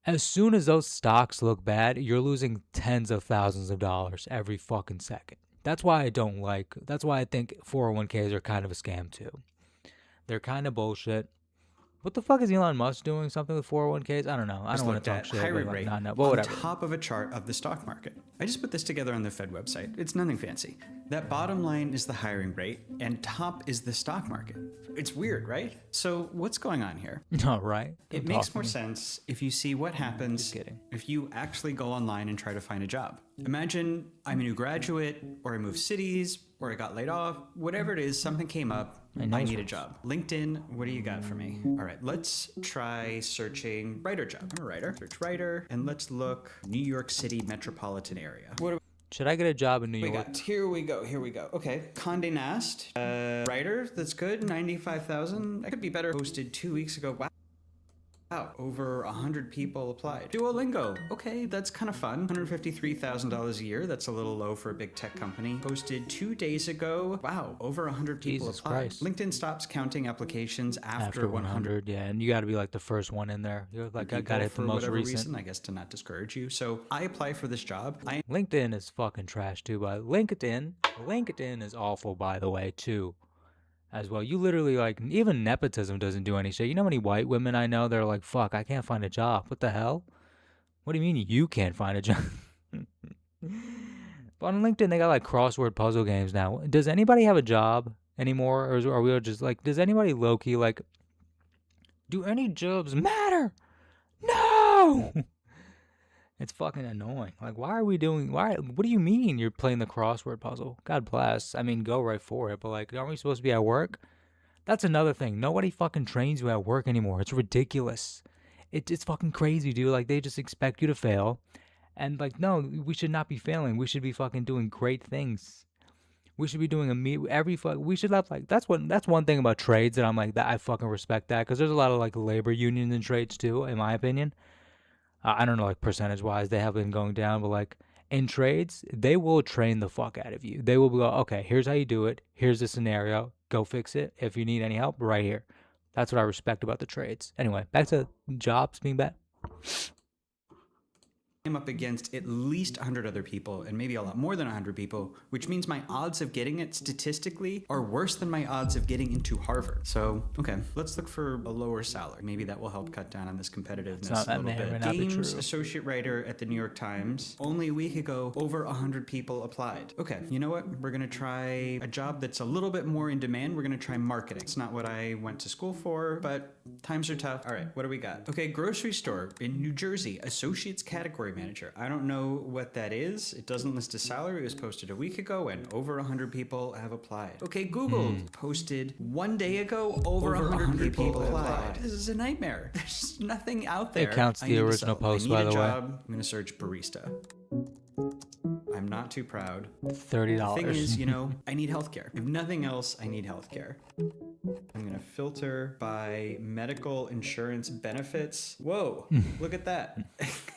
As soon as those stocks look bad, you're losing tens of thousands of dollars every fucking second. That's why I think 401ks are kind of a scam too. They're kind of bullshit. What the fuck is Elon Musk doing? Something with 401ks? I don't know. I don't want to talk shit. Hiring rate on whatever. Top of a chart of the stock market. I just put this together on the Fed website. It's nothing fancy. That bottom line is the hiring rate, and top is the stock market. It's weird, right? So what's going on here? No, right? It makes more sense if you see what happens if you actually go online and try to find a job. Imagine I'm a new graduate, or I moved cities, or I got laid off. Whatever it is, something came up. I need a job. LinkedIn, what do you got for me? All right, let's try searching writer job. I'm a writer. Search writer, and let's look New York City metropolitan area. Should I get a job in New York? Here we go. Okay, Condé Nast, writer, that's good, 95,000. That could be better. Posted 2 weeks ago. Wow, over 100 people applied. Duolingo, okay, that's kind of fun. $153,000 a year, that's a little low for a big tech company. Posted 2 days ago. Wow, over 100 people applied. Christ. LinkedIn stops counting applications after 100. Yeah, and you got to be like the first one in there. You're like, I got to hit the most recent. Reason, I guess to not discourage you. So I apply for this job. LinkedIn is fucking trash too, but LinkedIn is awful, by the way, too. As well, you literally like even nepotism doesn't do any shit. You know how many white women I know? They're like, "Fuck, I can't find a job." What the hell? What do you mean you can't find a job? But on LinkedIn, they got like crossword puzzle games now. Does anybody have a job anymore, or are we just like? Does anybody low-key like? Do any jobs matter? No. It's fucking annoying. Like, what do you mean you're playing the crossword puzzle? God bless. I mean, go right for it. But, like, aren't we supposed to be at work? That's another thing. Nobody fucking trains you at work anymore. It's ridiculous. It's fucking crazy, dude. Like, they just expect you to fail. And, like, no, we should not be failing. We should be fucking doing great things. We should be doing we should have, like, that's one thing about trades that I'm like, that I fucking respect that. Because there's a lot of, like, labor unions in trades, too, in my opinion. I don't know, like, percentage-wise, they have been going down, but, like, in trades, they will train the fuck out of you. They will go, okay, here's how you do it. Here's the scenario. Go fix it. If you need any help, right here. That's what I respect about the trades. Anyway, back to jobs being bad. I'm up against at least 100 other people, and maybe a lot more than 100 people, which means my odds of getting it statistically are worse than my odds of getting into Harvard. So, okay, let's look for a lower salary. Maybe that will help cut down on this competitiveness a little bit. Games associate writer at the New York Times. Only a week ago, over 100 people applied. Okay, you know what? We're gonna try a job that's a little bit more in demand. We're gonna try marketing. It's not what I went to school for, but times are tough. All right, what do we got? Okay, grocery store in New Jersey, associates category manager. I don't know what that is. It doesn't list a salary. It was posted a week ago and over 100 people have applied. Okay, Google posted 1 day ago, over 100 people applied. This is a nightmare. There's nothing out there. It counts the original post, by the way. I'm gonna search barista. I'm not too proud. $30. The thing is, you know, I need healthcare. If nothing else, I need healthcare. I'm gonna filter by medical insurance benefits. Whoa, look at that.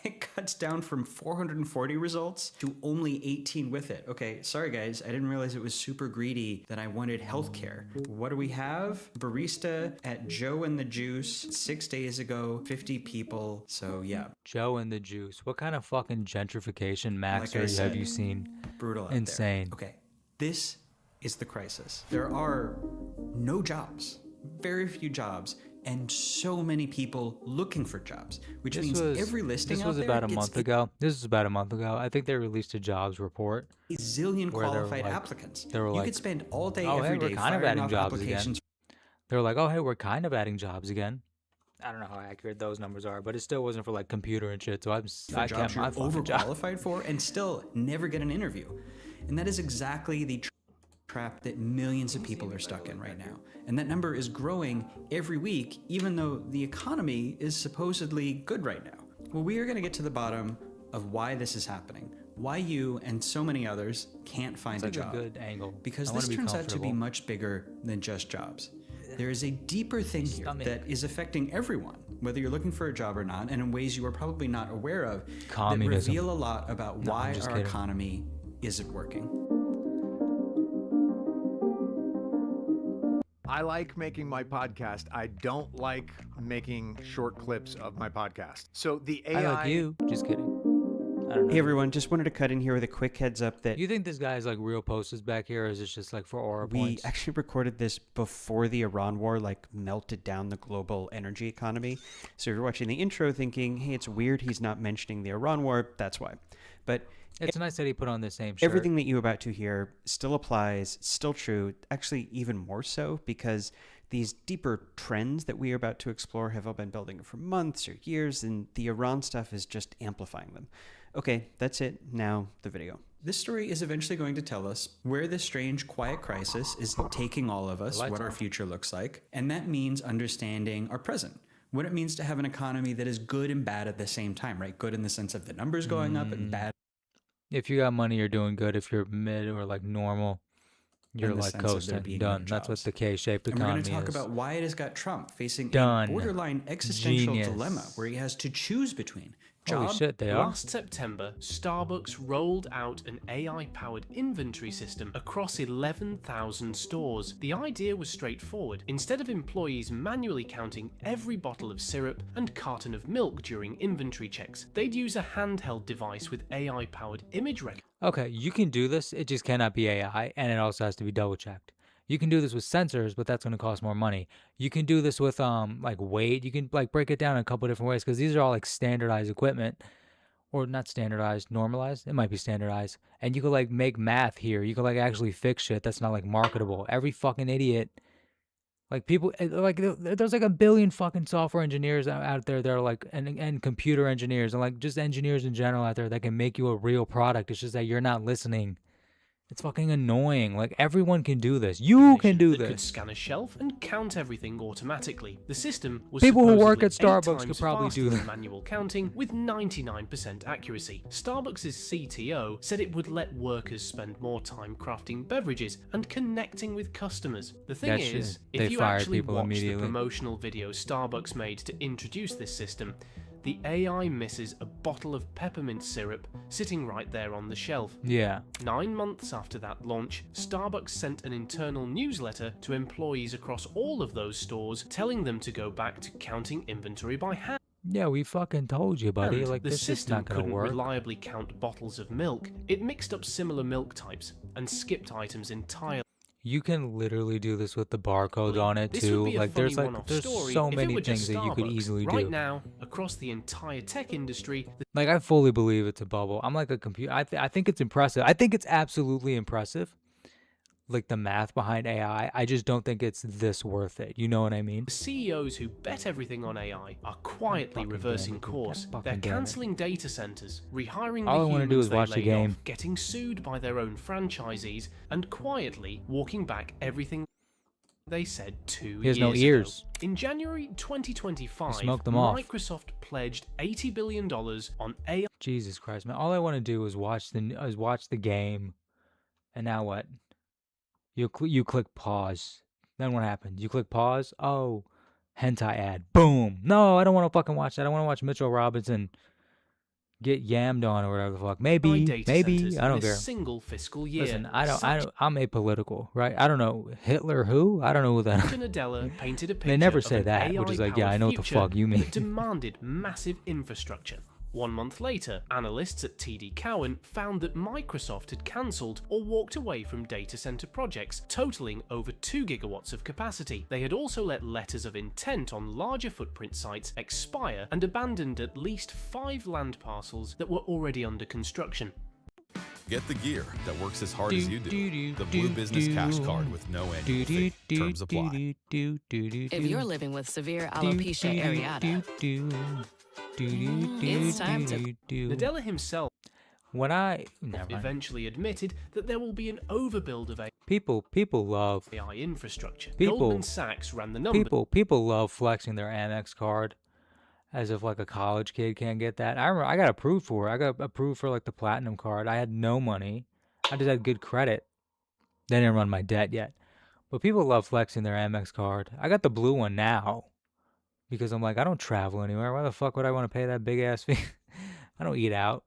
It cuts down from 440 results to only 18 with it. Okay, sorry guys, I didn't realize it was super greedy that I wanted healthcare. What do we have? Barista at Joe and the Juice 6 days ago, 50 people. So yeah. Joe and the Juice. What kind of fucking gentrification max Like I said, have you seen? Brutal out Insane. there. Okay, this is the crisis. There are no jobs, very few jobs, and so many people looking for jobs, which means every listing This out was there about a gets month ago. This was about a month ago. I think they released a jobs report. a zillion where they were qualified like- applicants. they were You like, could spend all day, oh, every hey, we're day kind of firing adding off jobs applications. again. They were like, oh, hey, we're kind of adding jobs again. I don't know how accurate those numbers are, but it still wasn't for like computer and shit. So I For kept jobs my you're fucking job. overqualified for and still never get an interview. And that is exactly the trap that millions of people are stuck in right now. And that number is growing every week, even though the economy is supposedly good right now. Well, we are going to get to the bottom of why this is happening. Why you and so many others can't find a job. A good angle. Because I this wanna be turns out to be comfortable. much bigger than just jobs. There is a deeper thing here that is affecting everyone, whether you're looking for a job or not, and in ways you are probably not aware of, Communism. that reveal a lot about No, why I'm just our kidding. economy isn't working. I like making my podcast. I don't like making short clips of my podcast. So the AI. I like you. Just kidding. I don't know. Hey everyone, just wanted to cut in here with a quick heads up that You think this guy is like real posters back here, or is this just like for aura we points? actually recorded this before the Iran war like melted down the global energy economy. So if you're watching the intro thinking, hey, it's weird he's not mentioning the Iran war, that's why. But It's nice that he put on the same shirt. everything that you're about to hear still applies, still true, actually even more so, because these deeper trends that we are about to explore have all been building for months or years, and the Iran stuff is just amplifying them. Okay, that's it. Now, the video. This story is eventually going to tell us where this strange quiet crisis is taking all of us, what our future looks like, and that means understanding our present. What it means to have an economy that is good and bad at the same time, right? Good in the sense of the numbers going up, and bad If you got money, you're doing good. If you're mid or like normal, you're in the like sense of there coasting. being Done. no That's what jobs. the K-shaped And we're economy going to talk is. about why it has got Trump facing Done. a borderline existential Genius. dilemma where he has to choose between Holy job. shit, they are. Last September, Starbucks rolled out an AI-powered inventory system across 11,000 stores. The idea was straightforward. Instead of employees manually counting every bottle of syrup and carton of milk during inventory checks, they'd use a handheld device with AI-powered image recognition. Okay, you can do this. It just cannot be AI, and it also has to be double checked. You can do this with sensors, but that's going to cost more money. You can do this with like weight. You can like break it down in a couple different ways because these are all like standardized equipment, or not standardized, normalized. It might be standardized, and you could like make math here. You could like actually fix shit that's not like marketable. Every fucking idiot, like people, like there's like a billion fucking software engineers out there that are like and computer engineers and like just engineers in general out there that can make you a real product. It's just that you're not listening. It's fucking annoying. Like, everyone can do this. You can do that could this. scan a shelf and count everything automatically. The system was People who work supposedly at Starbucks 8 could times probably faster do than that. manual counting with 99% accuracy. Starbucks' CTO said it would let workers spend more time crafting beverages and connecting with customers. The thing That is, shit, if they you fired actually people watch the immediately. promotional video Starbucks made to introduce this system, the AI misses a bottle of peppermint syrup sitting right there on the shelf. Yeah. 9 months after that launch, Starbucks sent an internal newsletter to employees across all of those stores telling them to go back to counting inventory by hand. Yeah, we fucking told you, buddy. And Like, the this is system not gonna couldn't work. reliably count bottles of milk. It mixed up similar milk types and skipped items entirely. You can literally do this with the barcodes on it This too. would be a Like, funny there's like one-off there's story so if it many were just things that you could Starbucks. easily right do. now, across the entire tech industry, Like, I fully believe it's a bubble. I'm like a computer. I think it's impressive. I think it's absolutely impressive. Like the math behind AI. I just don't think it's this worth it. You know what I mean? the CEOs who bet everything on AI are quietly reversing course. They're damn it. cancelling data centers, rehiring All I the wanna humans do is they watch the laid game. off, getting sued by their own franchisees, and quietly walking back everything they said 2 He has years no ears. ago. In January 2025, smoked them off. Microsoft pledged $80 billion on AI. Jesus Christ, man! All I want to do is watch the game, and now what? You click pause. Then what happens? You click pause. Oh, hentai ad. Boom. No, I don't want to fucking watch that. I want to watch Mitchell Robinson get yammed on or whatever the fuck. Maybe, data maybe. centers I don't in a care. single fiscal year. Listen, I'm apolitical, right? I don't know Hitler who. I don't know who that. Satya Nadella painted a picture They never of say an that, which is like, yeah, I know what the AI-powered fuck you future mean. that demanded massive infrastructure. 1 month later, analysts at TD Cowen found that Microsoft had cancelled or walked away from data center projects totaling over 2 gigawatts of capacity. They had also let letters of intent on larger footprint sites expire and abandoned at least 5 land parcels that were already under construction. Get the gear that works as hard as you do. The Blue Business Cash Card with no annual fee. Terms apply. If you're living with severe alopecia areata, it's time to... Nadella himself When I never mind. eventually admitted that there will be an overbuild of people love AI infrastructure. People- Goldman Sachs ran the numbers. people love flexing their Amex card, As if like a college kid can't get that. I remember I got approved for it. I got approved for like the platinum card. I had no money. I just had good credit. They didn't run my debt yet. But people love flexing their Amex card. I got the blue one now because I'm like, I don't travel anywhere. Why the fuck would I want to pay that big ass fee? I don't eat out.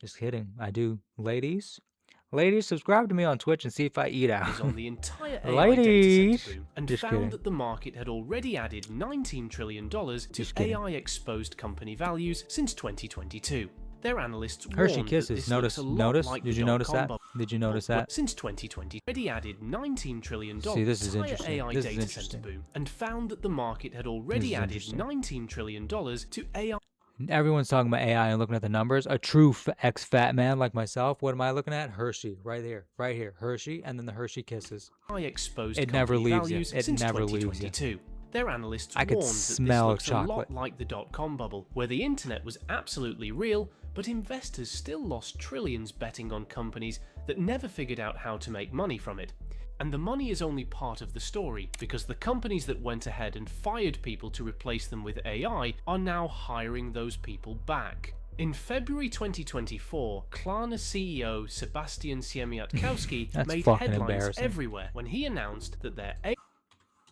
Just kidding. I do. Ladies, subscribe to me on Twitch and see if I eat out. Is on the entire AI Ladies, data center boom and just found kidding. that the market had already added $19 trillion to AI-exposed company values since 2022. Their analysts Hershey warned Kisses. that this Notice? looks a lot like Did the you notice dot-com that? bubble. Did you notice that? Since 2020, already added $19 trillion See, this is to interesting. AI This is data interesting. center boom and found that the market had already added $19 trillion to AI. Everyone's talking about AI and looking at the numbers. A true ex-fat man like myself, what am I looking at? Hershey, right here, Hershey, and then the Hershey Kisses. Exposed It never company leaves you. values It since never leaves you. 2022. Their analysts I could warned that smell this looks a chocolate. lot like the dot-com bubble, where the internet was absolutely real, but investors still lost trillions betting on companies that never figured out how to make money from it. And the money is only part of the story, because the companies that went ahead and fired people to replace them with AI are now hiring those people back. In February 2024, Klarna CEO Sebastian Siemiatkowski That's made fucking headlines embarrassing. everywhere when he announced that their AI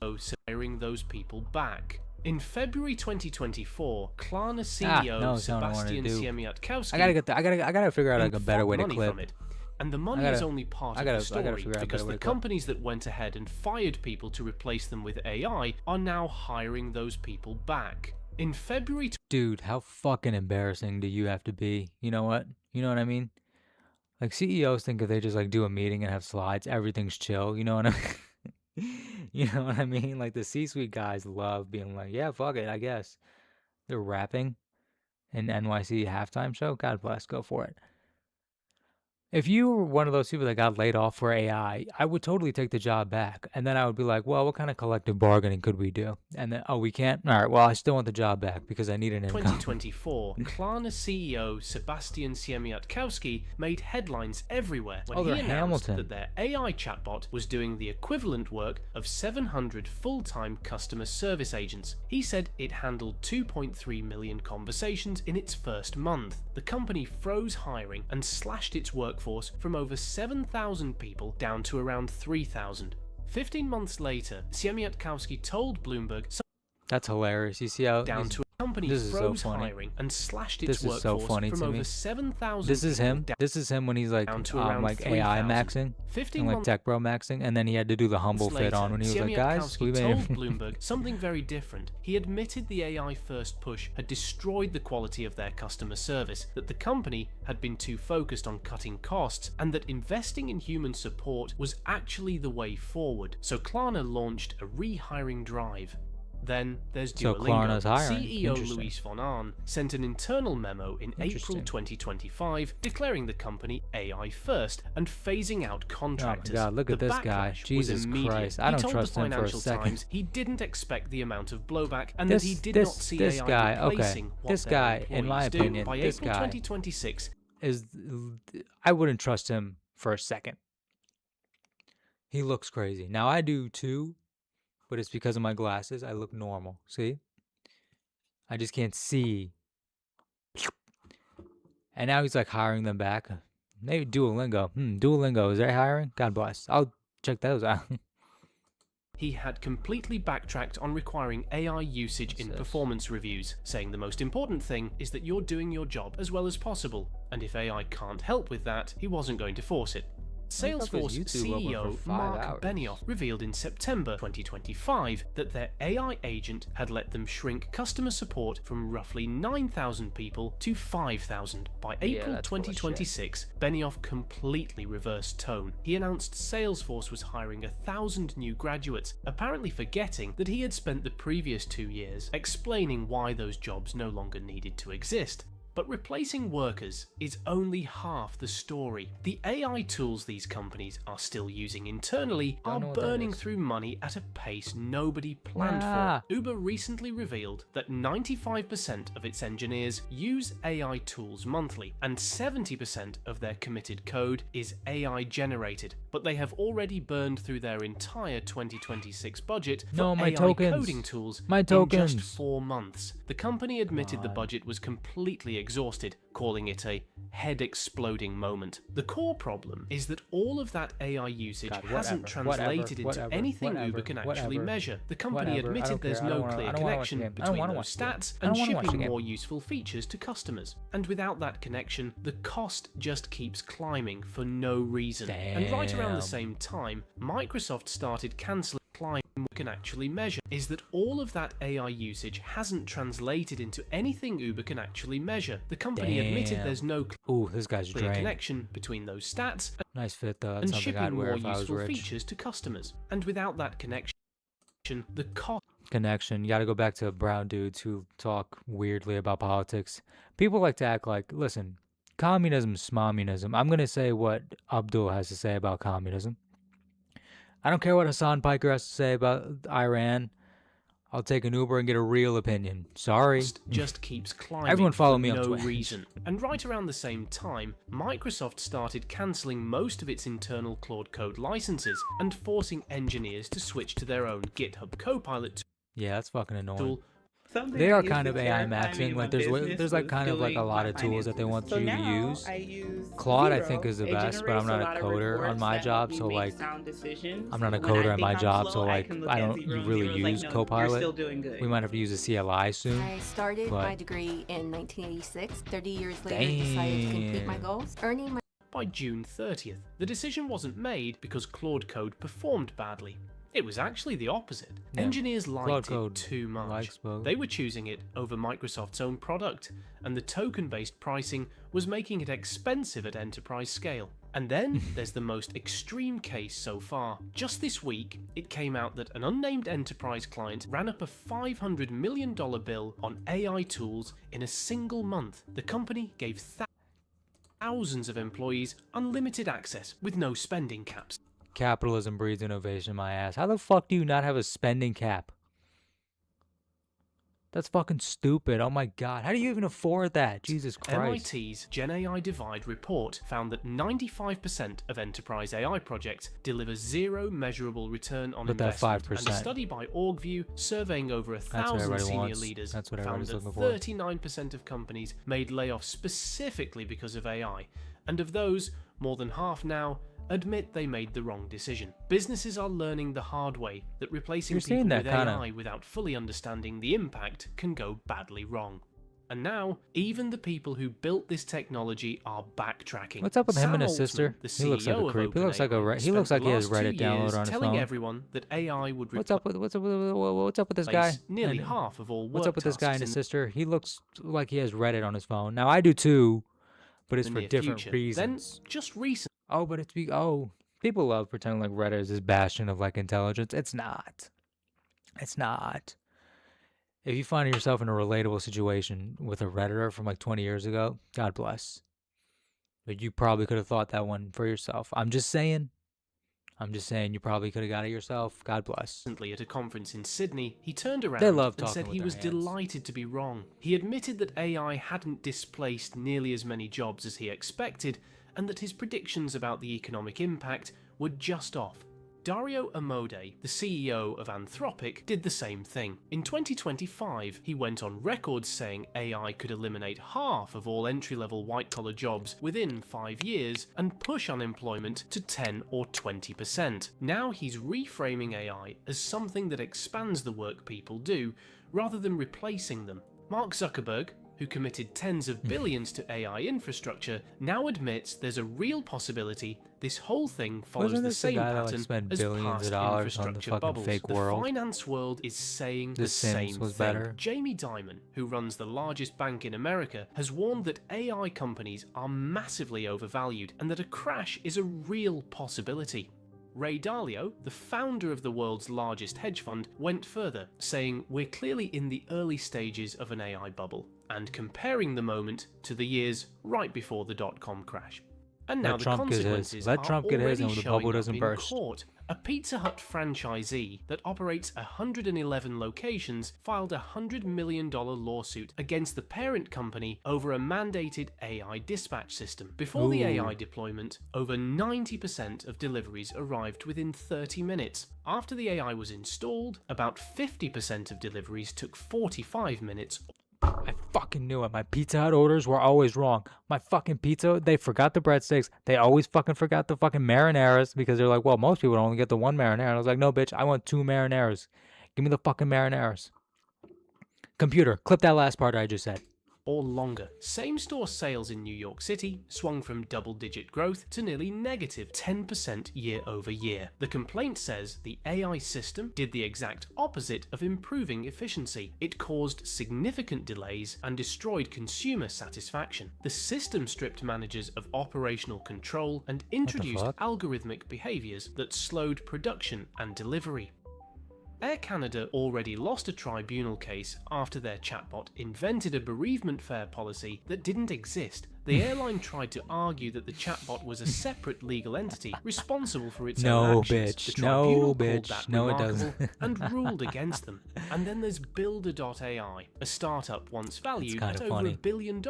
is hiring those people back. In February 2024, Klarna CEO no, it's not what I wanted to Sebastian do. Siemiatkowski I gotta figure out like a better way to money clip. from it. And the money I is gotta- only part I of gotta- the I gotta story, figure out a because better way the to clip. companies that went ahead and fired people to replace them with AI are now hiring those people back. In February Dude, how fucking embarrassing do you have to be? You know what? You know what I mean? Like CEOs think if they just like do a meeting and have slides, everything's chill. You know what I mean? You know what I mean? Like the C-suite guys love being like, yeah, fuck it, I guess. They're rapping in NYC halftime show. God bless, go for it. If you were one of those people that got laid off for AI, I would totally take the job back. And then I would be like, well, what kind of collective bargaining could we do? And then, oh, we can't? All right, well, I still want the job back because I need an income. 2024, Klarna CEO Sebastian Siemiatkowski made headlines everywhere when Oh, he they're announced Hamilton. that their AI chatbot was doing the equivalent work of 700 full-time customer service agents. He said it handled 2.3 million conversations in its first month. The company froze hiring and slashed its workforce from over 7,000 people down to around 3,000. 15 months later, Siemiatkowski told Bloomberg That's hilarious. You see how down these- to a company this is so froze funny. hiring and slashed its This is so workforce funny from to over me. 7,000 This is him. people down This is him when he's like to around like AI 3,000. maxing 15 and like months tech bro maxing, and then he had to do the humble fit on when he was like, guys, we Siemiatkowski made told Bloomberg something very different. He admitted the AI first push had destroyed the quality of their customer service, that the company had been too focused on cutting costs, and that investing in human support was actually the way forward. So Klarna launched a rehiring drive. Then there's So Duolingo. Klarna's hiring. CEO Interesting. Luis von Ahn sent an internal memo in April Interesting. 2025 declaring the company AI first and phasing out contractors. God, look at The this guy. backlash was Jesus immediate. Christ. I He don't told trust the him for a Financial second. Times he didn't expect the amount of blowback and that This- he did this- not see this AI guy, okay. replacing what This their guy, in my employees do. opinion, By this April guy 2026, is I wouldn't trust him for a second. He looks crazy. Now I do too, but it's because of my glasses. I look normal. See? I just can't see. And now he's like hiring them back. Maybe Duolingo. Duolingo, is they hiring? God bless. I'll check those out. he had completely backtracked on requiring AI usage in performance reviews, saying the most important thing is that you're doing your job as well as possible, and if AI can't help with that, he wasn't going to force it. Salesforce YouTube open CEO for 5 Mark hours. Benioff revealed in September 2025 that their AI agent had let them shrink customer support from roughly 9,000 people to 5,000. By April that's bullshit. 2026, Benioff completely reversed tone. He announced Salesforce was hiring 1,000 new graduates, apparently forgetting that he had spent the previous 2 years explaining why those jobs no longer needed to exist. But replacing workers is only half the story. The AI tools these companies are still using internally are burning through money at a pace nobody planned for. Uber recently revealed that 95% of its engineers use AI tools monthly, and 70% of their committed code is AI generated, but they have already burned through their entire 2026 budget for AI coding tools in just 4 months. The company admitted the budget was completely exhausted, calling it a head-exploding moment. The core problem is that all of that AI usage hasn't translated into anything Uber can actually measure. The company admitted there's no clear connection between those stats and shipping more useful features to customers. And without that connection, the cost just keeps climbing for no reason. And right around the same time, Microsoft started cancelling we can actually measure is that all of that AI usage hasn't translated into anything Uber can actually measure. The company admitted there's no clear connection between those stats nice fit though. and shipping more useful features to customers. And without that connection, the cost connection. You got to go back to brown dudes who talk weirdly about politics. People like to act like, listen, communism, smomunism. I'm going to say what Abdul has to say about communism. I don't care what Hassan Piker has to say about Iran. I'll take an Uber and get a real opinion. Sorry. Just keeps climbing. Everyone follow me for on no Twitter. reason. And right around the same time, Microsoft started cancelling most of its internal Claude Code licenses and forcing engineers to switch to their own GitHub Copilot Yeah, that's fucking annoying. tool. They are kind of AI maxing. Like there's like kind of like a lot of tools that they want you to use. Claude I think is the best, but I'm not a coder on my job, so like I'm not a coder on my job, so like I don't really use Copilot. We might have to use a CLI soon. I started my degree in 1986. 30 years later, decided to complete my goals, earning my. By June 30th, the decision wasn't made because Claude Code performed badly. It was actually the opposite. Yeah. Engineers liked Code it too much. likes both. They were choosing it over Microsoft's own product, and the token-based pricing was making it expensive at enterprise scale. And then there's the most extreme case so far. Just this week, it came out that an unnamed enterprise client ran up a $500 million bill on AI tools in a single month. The company gave thousands of employees unlimited access with no spending caps. Capitalism breeds innovation, my ass. How the fuck do you not have a spending cap? That's fucking stupid. Oh my god. How do you even afford that? Jesus Christ. MIT's GenAI Divide report found that 95% of enterprise AI projects deliver zero measurable return on investment. 5%. And a study by OrgView surveying over 1,000 senior leaders found that 39% of companies made layoffs specifically because of AI. And of those, more than half now admit they made the wrong decision. Businesses are learning the hard way that replacing people with AI without fully understanding the impact can go badly wrong. And now, even the people who built this technology are backtracking. What's up with him and his Sam sister? Altman, the He looks like a CEO of creep. He looks like a OpenAI, he looks like he has spent the Reddit last 2 downloaded years on his telling phone. everyone that AI would What's up with this guy? nearly And half of all work what's up with this guy and tasks his in sister? He looks like he has Reddit on his phone. Now I do too, but it's the for near different future. reasons. Then, just recently, Oh, but it's people love pretending like Reddit is this bastion of like intelligence. It's not. It's not. If you find yourself in a relatable situation with a Redditor from like 20 years ago, God bless. But you probably could have thought that one for yourself. I'm just saying you probably could have got it yourself. God bless. Recently at a conference in Sydney, he turned around They love and talking said with he their was hands. delighted to be wrong. He admitted that AI hadn't displaced nearly as many jobs as he expected, and that his predictions about the economic impact were just off. Dario Amodei, the CEO of Anthropic, did the same thing. In 2025, he went on record saying AI could eliminate half of all entry-level white-collar jobs within 5 years and push unemployment to 10 or 20%. Now he's reframing AI as something that expands the work people do, rather than replacing them. Mark Zuckerberg, who committed tens of billions to AI infrastructure, now admits there's a real possibility this whole thing follows Wasn't the this the same guy that, like, pattern spent as billions of past dollars on the infrastructure fucking bubbles. fake The world? finance world is saying The the Sims same was thing. better. Jamie Dimon, who runs the largest bank in America, has warned that AI companies are massively overvalued and that a crash is a real possibility. Ray Dalio, the founder of the world's largest hedge fund, went further, saying, "We're clearly in the early stages of an AI bubble. and comparing the moment to the years right before the dot-com crash. And now Let the Trump get his. consequences Let are Trump get his already and the showing bubble up doesn't in burst. court. A Pizza Hut franchisee that operates 111 locations filed a $100 million lawsuit against the parent company over a mandated AI dispatch system. Before the AI deployment, over 90% of deliveries arrived within 30 minutes. After the AI was installed, about 50% of deliveries took 45 minutes. I fucking knew it. My Pizza Hut orders were always wrong. My fucking pizza, they forgot the breadsticks. They always fucking forgot the fucking marinaras because they're like, well, most people only get the one marinara. And I was like, no, bitch, I want 2 marinaras. Give me the fucking marinaras. Computer, clip that last part I just said. Or longer. Same-store sales in New York City swung from double-digit growth to nearly negative 10% year over year. The complaint says the AI system did the exact opposite of improving efficiency. It caused significant delays and destroyed consumer satisfaction. The system stripped managers of operational control and introduced algorithmic behaviors that slowed production and delivery. Air Canada already lost a tribunal case after their chatbot invented a bereavement fare policy that didn't exist. The airline tried to argue that the chatbot was a separate legal entity responsible for its own actions. The tribunal called that remarkable and ruled against them. And then there's Builder.ai, a startup once valued at over $1 billion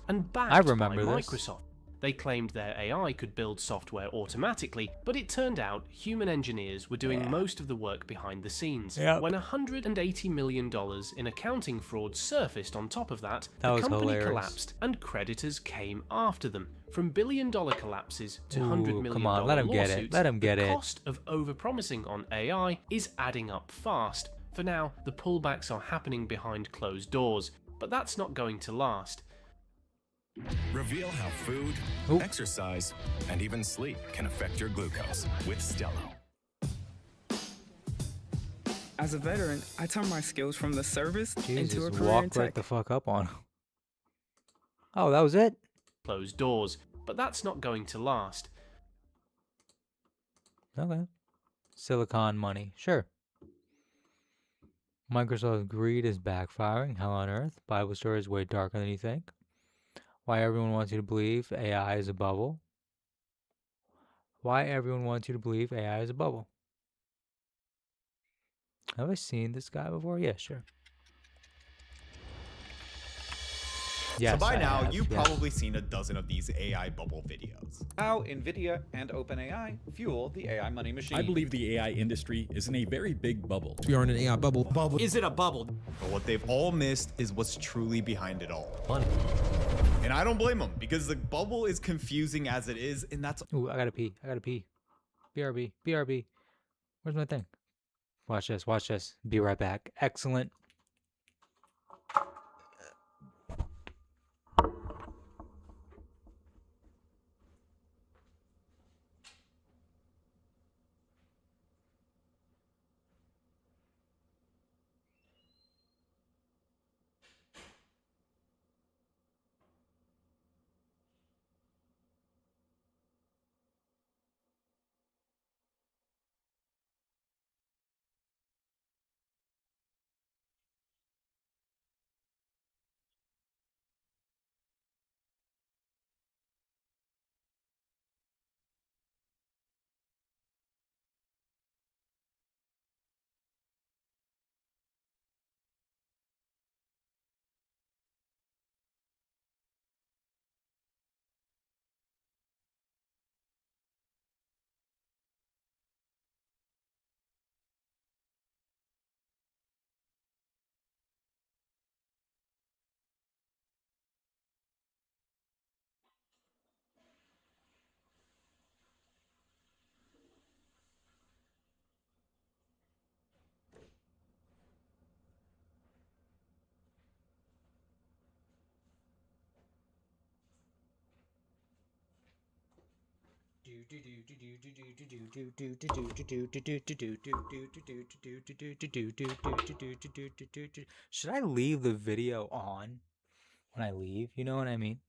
and backed by Microsoft. They claimed their AI could build software automatically, but it turned out human engineers were doing most of the work behind the scenes. When $180 million in accounting fraud surfaced on top of that, the company collapsed and creditors came after them. From billion-dollar collapses to $100 million come on, let him get it. Let him get the it. cost of overpromising on AI is adding up fast. For now, the pullbacks are happening behind closed doors, but that's not going to last. Reveal how food, exercise, and even sleep can affect your glucose with Stello. As a veteran, I turned my skills from the service into a career in walk tech. right the fuck up on. Oh, that was it? Closed doors, but that's not going to last. Okay. Silicon money. Sure. Microsoft's greed is backfiring. Hell on earth. Bible story is way darker than you think. Why everyone wants you to believe AI is a bubble. Why everyone wants you to believe AI is a bubble. Have I seen this guy before? Yeah, sure. So by now, you've probably seen a dozen of these AI bubble videos. How NVIDIA and OpenAI fuel the AI money machine. I believe the AI industry is in a very big bubble. We are in an AI bubble. Is it a bubble? But what they've all missed is what's truly behind it all. Money. And I don't blame them, because the bubble is confusing as it is, and that's... Ooh, I gotta pee. I gotta pee. BRB. BRB. Where's my thing? Watch this. Watch this. Be right back. Excellent. Should I leave the video on when I leave? You know what I mean?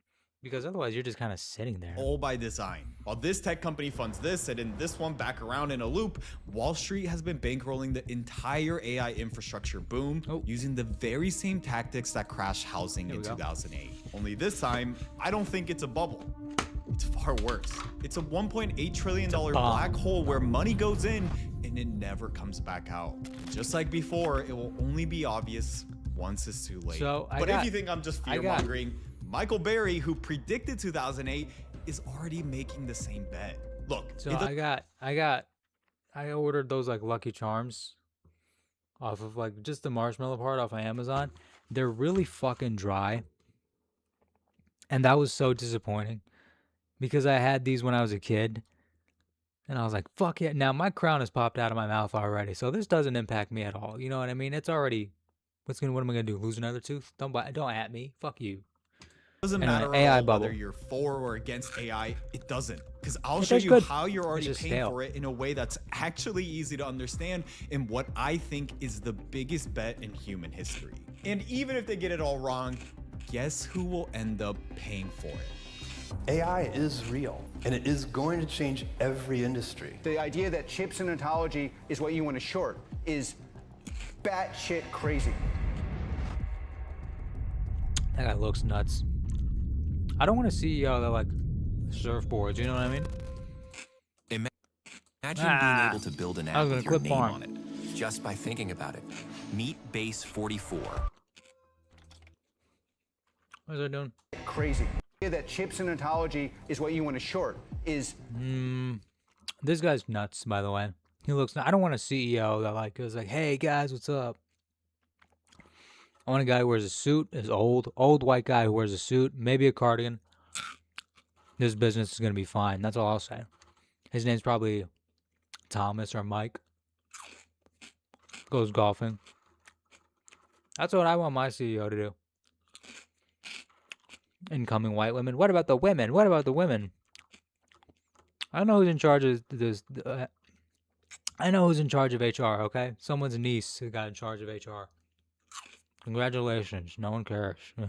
Because otherwise you're just kind of sitting there. All by design. While this tech company funds this and then this one back around in a loop, Wall Street has been bankrolling the entire AI infrastructure boom using the very same tactics that crashed housing in 2008. Only this time, I don't think it's a bubble. It's far worse. It's a $1.8 trillion black hole where money goes in and it never comes back out. Just like before, it will only be obvious once it's too late. But if you think I'm just fear-mongering, Michael Berry, who predicted 2008, is already making the same bet. Look, so I ordered those like Lucky Charms off of like just the marshmallow part off of Amazon. They're really fucking dry. And that was so disappointing because I had these when I was a kid and I was like, fuck it. Now my crown has popped out of my mouth already. So this doesn't impact me at all. You know what I mean? It's already, what am I going to do? Lose another tooth? Don't at me. Fuck you. Doesn't matter AI whether you're for or against AI, it doesn't. Because I'll show you how you're already paying for it in a way that's actually easy to understand and what I think is the biggest bet in human history. And even if they get it all wrong, guess who will end up paying for it? AI is real, and it is going to change every industry. The idea that chips and ontology is what you want to short is batshit crazy. That guy looks nuts. I don't want to see that like surfboards, you know what I mean? Imagine being able to build an app with your name farm on it just by thinking about it. Meet Base 44. What is that doing? Crazy. The idea that chips and ontology is what you want to short is. This guy's nuts, by the way. He looks. I don't want a CEO that like goes like, "Hey guys, what's up?" I want a guy who wears a suit, is old white guy who wears a suit, maybe a cardigan. This business is going to be fine. That's all I'll say. His name's probably Thomas or Mike. Goes golfing. That's what I want my CEO to do. Incoming white women. What about the women? What about the women? I don't know who's in charge of this. I know who's in charge of HR, okay? Someone's niece who got in charge of HR. Congratulations. No one cares. Yeah.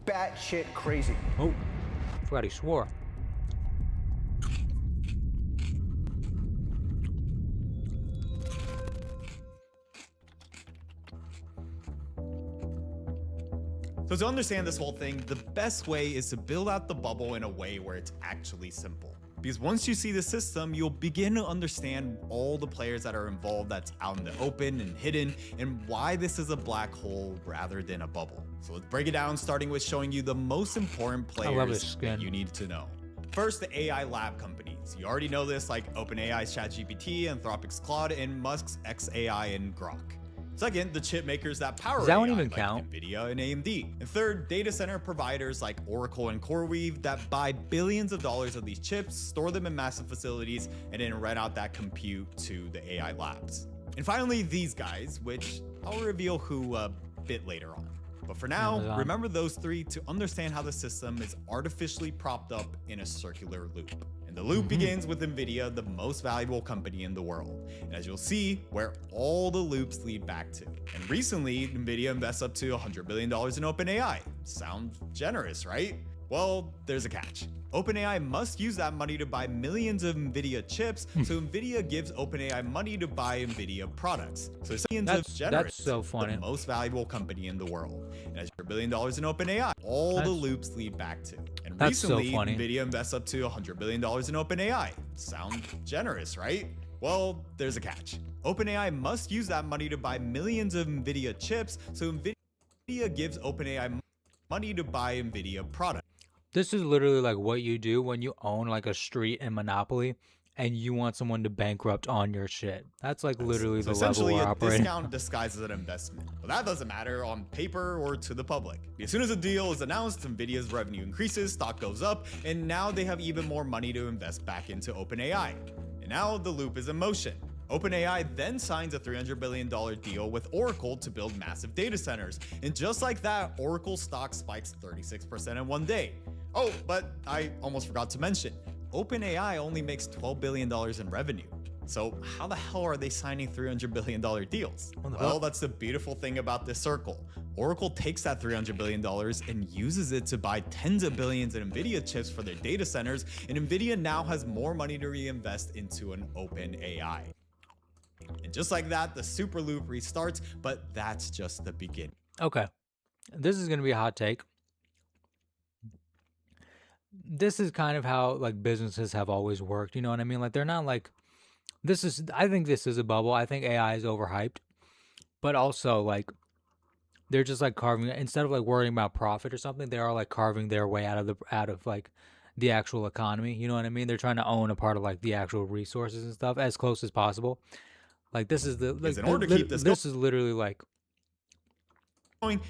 Batshit crazy. Oh, forgot he swore. So to understand this whole thing, the best way is to build out the bubble in a way where it's actually simple. Because once you see the system, you'll begin to understand all the players that are involved that's out in the open and hidden, and why this is a black hole rather than a bubble. So let's break it down, starting with showing you the most important players that you need to know. First, the AI lab companies. You already know this, like OpenAI's ChatGPT, Anthropic's Claude, and Musk's xAI and Grok. Second, the chip makers that power AI, like NVIDIA and AMD. And third, data center providers like Oracle and CoreWeave that buy billions of dollars of these chips, store them in massive facilities, and then rent out that compute to the AI labs. And finally, these guys, which I'll reveal who a bit later on. But for now, remember those three to understand how the system is artificially propped up in a circular loop. And the loop begins with NVIDIA, the most valuable company in the world. And as you'll see, where all the loops lead back to. And recently, NVIDIA invests up to $100 billion in OpenAI. Sounds generous, right? Well, there's a catch. OpenAI must use that money to buy millions of NVIDIA chips, so NVIDIA gives OpenAI money to buy NVIDIA products. So that's so funny. The most valuable company in the world. And as $1 billion in OpenAI, all the loops lead back to. And recently, NVIDIA invests up to $100 billion in OpenAI. Sounds generous, right? Well, there's a catch. OpenAI must use that money to buy millions of NVIDIA chips, so NVIDIA gives OpenAI money to buy NVIDIA products. This is literally like what you do when you own like a street in Monopoly and you want someone to bankrupt on your shit. That's like literally the level we're operating. Essentially, a discount disguised as an investment. But that doesn't matter on paper or to the public. As soon as a deal is announced, NVIDIA's revenue increases, stock goes up, and now they have even more money to invest back into OpenAI. And now the loop is in motion. OpenAI then signs a $300 billion deal with Oracle to build massive data centers. And just like that, Oracle stock spikes 36% in one day. Oh, but I almost forgot to mention, OpenAI only makes $12 billion in revenue. So how the hell are they signing $300 billion deals? Well, that's the beautiful thing about this circle. Oracle takes that $300 billion and uses it to buy tens of billions in NVIDIA chips for their data centers, and NVIDIA now has more money to reinvest into an open AI. And just like that, the super loop restarts, but that's just the beginning. Okay. This is going to be a hot take. This is kind of how like businesses have always worked. You know what I mean? Like they're not like, I think this is a bubble. I think AI is overhyped, but also like they're just like carving, instead of like worrying about profit or something, they are like carving their way out of like the actual economy. You know what I mean? They're trying to own a part of like the actual resources and stuff as close as possible. Like this is in order to keep this is literally like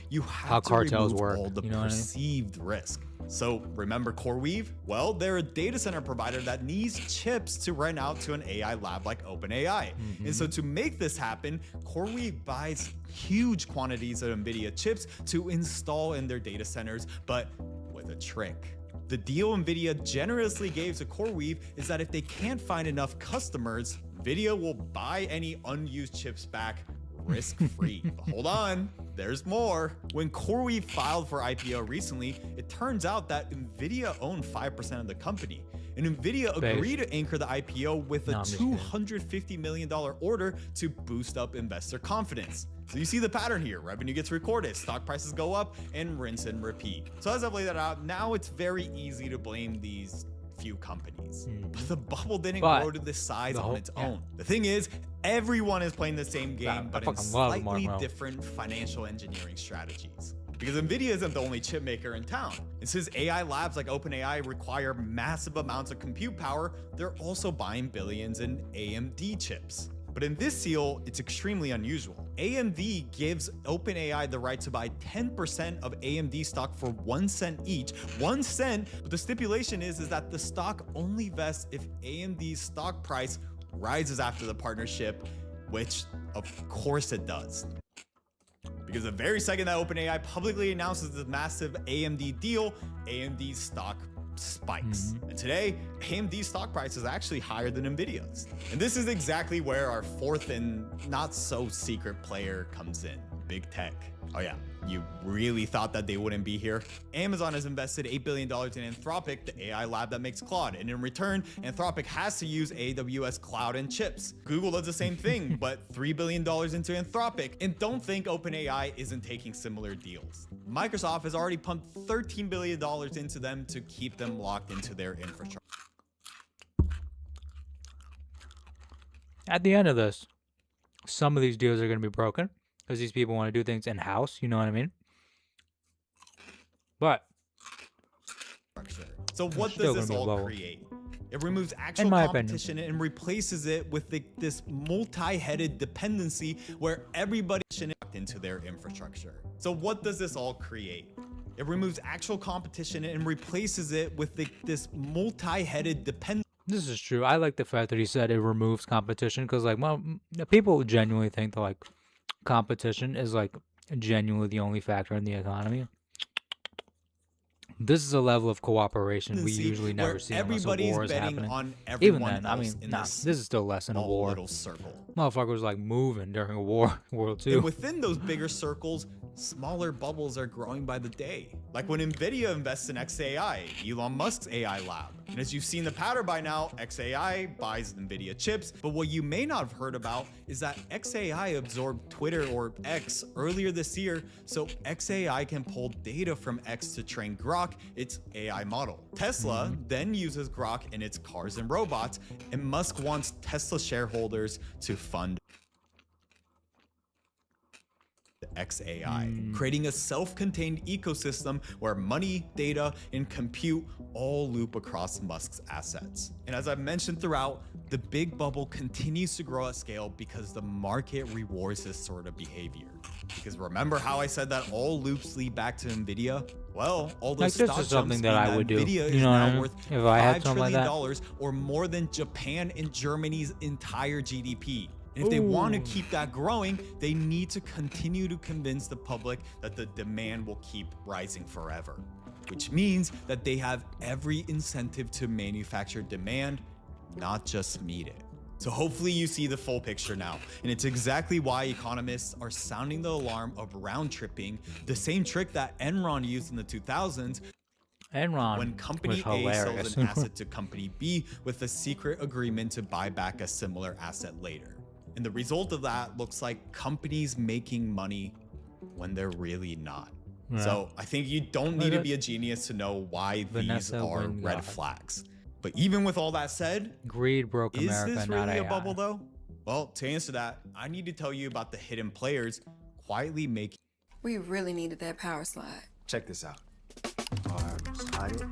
you have how to cartels remove work. all the You know what I mean? perceived risk. So remember CoreWeave? Well, they're a data center provider that needs chips to rent out to an AI lab like OpenAI. And so to make this happen, CoreWeave buys huge quantities of NVIDIA chips to install in their data centers, but with a trick. The deal NVIDIA generously gave to CoreWeave is that if they can't find enough customers, NVIDIA will buy any unused chips back risk-free. But hold on, there's more. When CoreWeave filed for IPO recently, it turns out that NVIDIA owned 5% of the company. And NVIDIA agreed to anchor the IPO with a $250 million order to boost up investor confidence. So you see the pattern here. Revenue gets recorded, stock prices go up, and rinse and repeat. So as I've laid that out, now it's very easy to blame these few companies. But the bubble didn't grow to this size on its own. The thing is, everyone is playing the same game, but in slightly different financial engineering strategies. Because NVIDIA isn't the only chip maker in town. And since AI labs like OpenAI require massive amounts of compute power, they're also buying billions in AMD chips. But in this deal, it's extremely unusual. AMD gives OpenAI the right to buy 10% of AMD stock for 1 cent each. 1 cent, but the stipulation is that the stock only vests if AMD's stock price rises after the partnership, which of course it does. Because the very second that OpenAI publicly announces this massive AMD deal, AMD's stock spikes. And today, AMD's stock price is actually higher than NVIDIA's. And this is exactly where our fourth and not so secret player comes in, big tech. Oh yeah, you really thought that they wouldn't be here? Amazon has invested $8 billion in Anthropic, the AI lab that makes Claude. And in return, Anthropic has to use AWS cloud and chips. Google does the same thing, but $3 billion into Anthropic. And don't think OpenAI isn't taking similar deals. Microsoft has already pumped $13 billion into them to keep them locked into their infrastructure. At the end of this, some of these deals are going to be broken because these people want to do things in-house, you know what I mean? But so what does this all create? It removes actual competition and replaces it with this multi-headed dependency where everybody should into their infrastructure. So what does this all create? It removes actual competition and replaces it with this multi-headed dependency. This is true. I like the fact that he said it removes competition because, like, well, people genuinely think that, like, competition is, like, genuinely the only factor in the economy. This is a level of cooperation we usually never see unless a war is happening. Even then, I mean, nah, this is still less than a war. Motherfuckers like moving during a war, World II. And within those bigger circles, smaller bubbles are growing by the day. Like when NVIDIA invests in xAI, Elon Musk's AI lab. And as you've seen the pattern by now, xAI buys NVIDIA chips. But what you may not have heard about is that xAI absorbed Twitter or X earlier this year, so xAI can pull data from X to train Grok, its AI model. Tesla then uses Grok in its cars and robots, and Musk wants Tesla shareholders to fund xAI, creating a self-contained ecosystem where money, data, and compute all loop across Musk's assets. And as I've mentioned throughout, the big bubble continues to grow at scale because the market rewards this sort of behavior. Because remember how I said that all loops lead back to NVIDIA? Well, all those like, stock this is something that I would do. NVIDIA You know is what I now mean? worth If I had $5 something like trillion that. or more than Japan and Germany's entire GDP. And if they want to keep that growing, they need to continue to convince the public that the demand will keep rising forever, which means that they have every incentive to manufacture demand, not just meet it. So hopefully you see the full picture now. And it's exactly why economists are sounding the alarm of round tripping, the same trick that Enron used in the 2000s. Enron When company A sells an asset to company B with a secret agreement to buy back a similar asset later. And the result of that looks like companies making money when they're really not. Yeah. So I think you don't need to be a genius to know why these are red flags. But even with all that said, greed broke America, is this not really AI. a bubble though? Well, to answer that, I need to tell you about the hidden players quietly making. We really needed that power slide. Check this out. Slide it.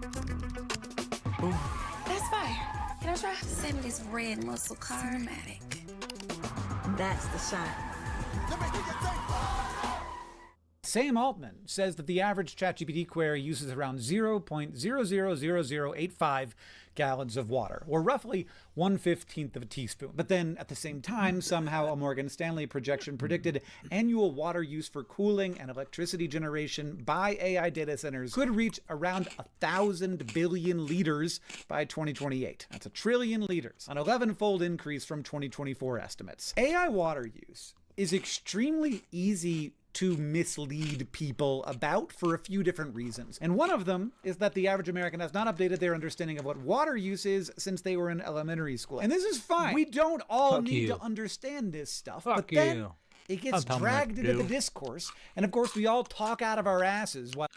That's fire. Can I try? Send me this red muscle car. Cinematic. That's the shot. Sam Altman says that the average ChatGPT query uses around 0.000085 gallons of water, or roughly 1/15 of a teaspoon. But then at the same time, somehow a Morgan Stanley projection predicted annual water use for cooling and electricity generation by AI data centers could reach around 1,000 billion liters by 2028. That's 1 trillion liters, an 11-fold increase from 2024 estimates. AI water use is extremely easy to mislead people about for a few different reasons. And one of them is that the average American has not updated their understanding of what water use is since they were in elementary school. And this is fine. We don't all need to understand this stuff. But then it gets dragged into the discourse. And of course, we all talk out of our asses while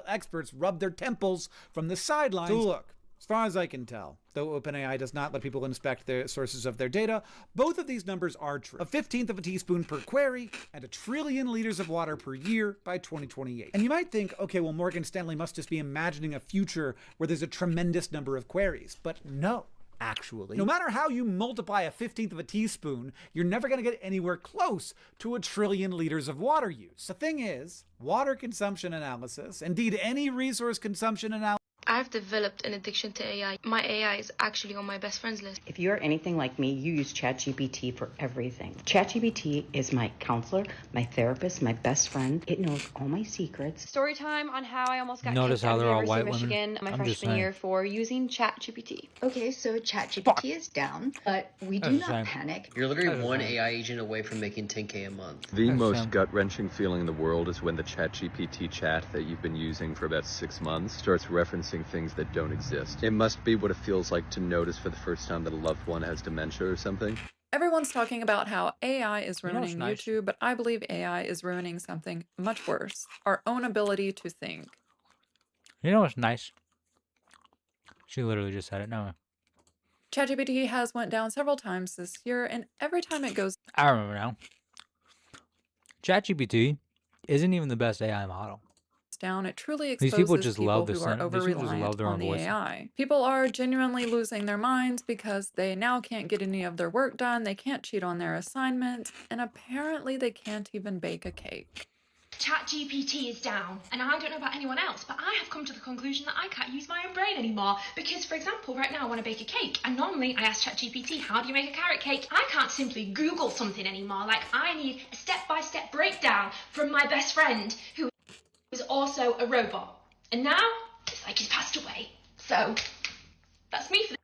experts rub their temples from the sidelines. So look, as far as I can tell, though OpenAI does not let people inspect the sources of their data, both of these numbers are true. 1/15 of a teaspoon per query and 1 trillion liters of water per year by 2028. And you might think, okay, well, Morgan Stanley must just be imagining a future where there's a tremendous number of queries. But no, actually. No matter how you multiply 1/15 of a teaspoon, you're never going to get anywhere close to 1 trillion liters of water use. The thing is, water consumption analysis, indeed any resource consumption analysis, I've developed an addiction to AI. My AI is actually on my best friends list. If you're anything like me, you use ChatGPT for everything. ChatGPT is my counselor, my therapist, my best friend. It knows all my secrets. Story time on how I almost got Notice kicked how out of they're the all University white of women? Michigan my I'm just freshman year saying. for using ChatGPT. Okay, so ChatGPT is down, but we do not panic. You're literally one AI agent away from making 10K a month. The most gut-wrenching feeling in the world is when the ChatGPT chat that you've been using for about 6 months starts referencing things that don't exist. It must be what it feels like to notice for the first time that a loved one has dementia or something. Everyone's talking about how AI is You know what's ruining nice? YouTube, but I believe AI is ruining something much worse, our own ability to think. You know what's nice? She literally just said it. No, ChatGPT has went down several times this year, and every time it goes I remember now. ChatGPT isn't even the best AI model. down, it truly These exposes people just love the who are sound. These people just love over-reliant their on own the voice. AI. People are genuinely losing their minds because they now can't get any of their work done, they can't cheat on their assignments, and apparently they can't even bake a cake. ChatGPT is down, and I don't know about anyone else, but I have come to the conclusion that I can't use my own brain anymore. Because, for example, right now I want to bake a cake, and normally I ask ChatGPT, how do you make a carrot cake? I can't simply Google something anymore. Like, I need a step-by-step breakdown from my best friend, who is also a robot. And now, it's like he's passed away. So, that's me for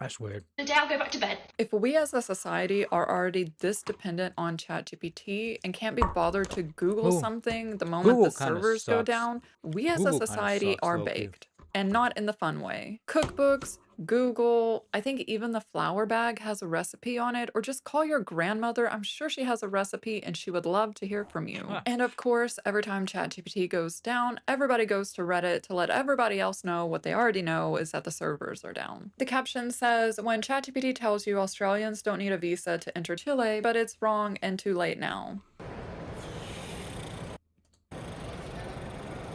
That's weird. the day. I'll go back to bed. If we as a society are already this dependent on ChatGPT and can't be bothered to Google Ooh. something the moment Google the kinda servers go sucks. down, we as Google a kinda society sucks, are low-key. baked. And not in the fun way. Cookbooks, Google, I think even the flour bag has a recipe on it, or just call your grandmother. I'm sure she has a recipe and she would love to hear from you. And of course, every time ChatGPT goes down, everybody goes to Reddit to let everybody else know what they already know is that the servers are down. The caption says, when ChatGPT tells you Australians don't need a visa to enter Chile, but it's wrong and too late now.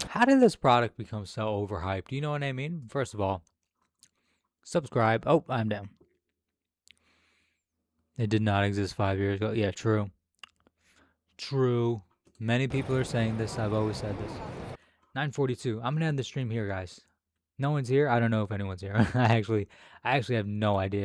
How did this product become so overhyped? You know what I mean? First of all, subscribe. Oh, I'm down. It did not exist 5 years ago. Yeah, true. True. Many people are saying this. I've always said this. 9:42. I'm gonna end the stream here, guys. No one's here. I don't know if anyone's here. I actually have no idea.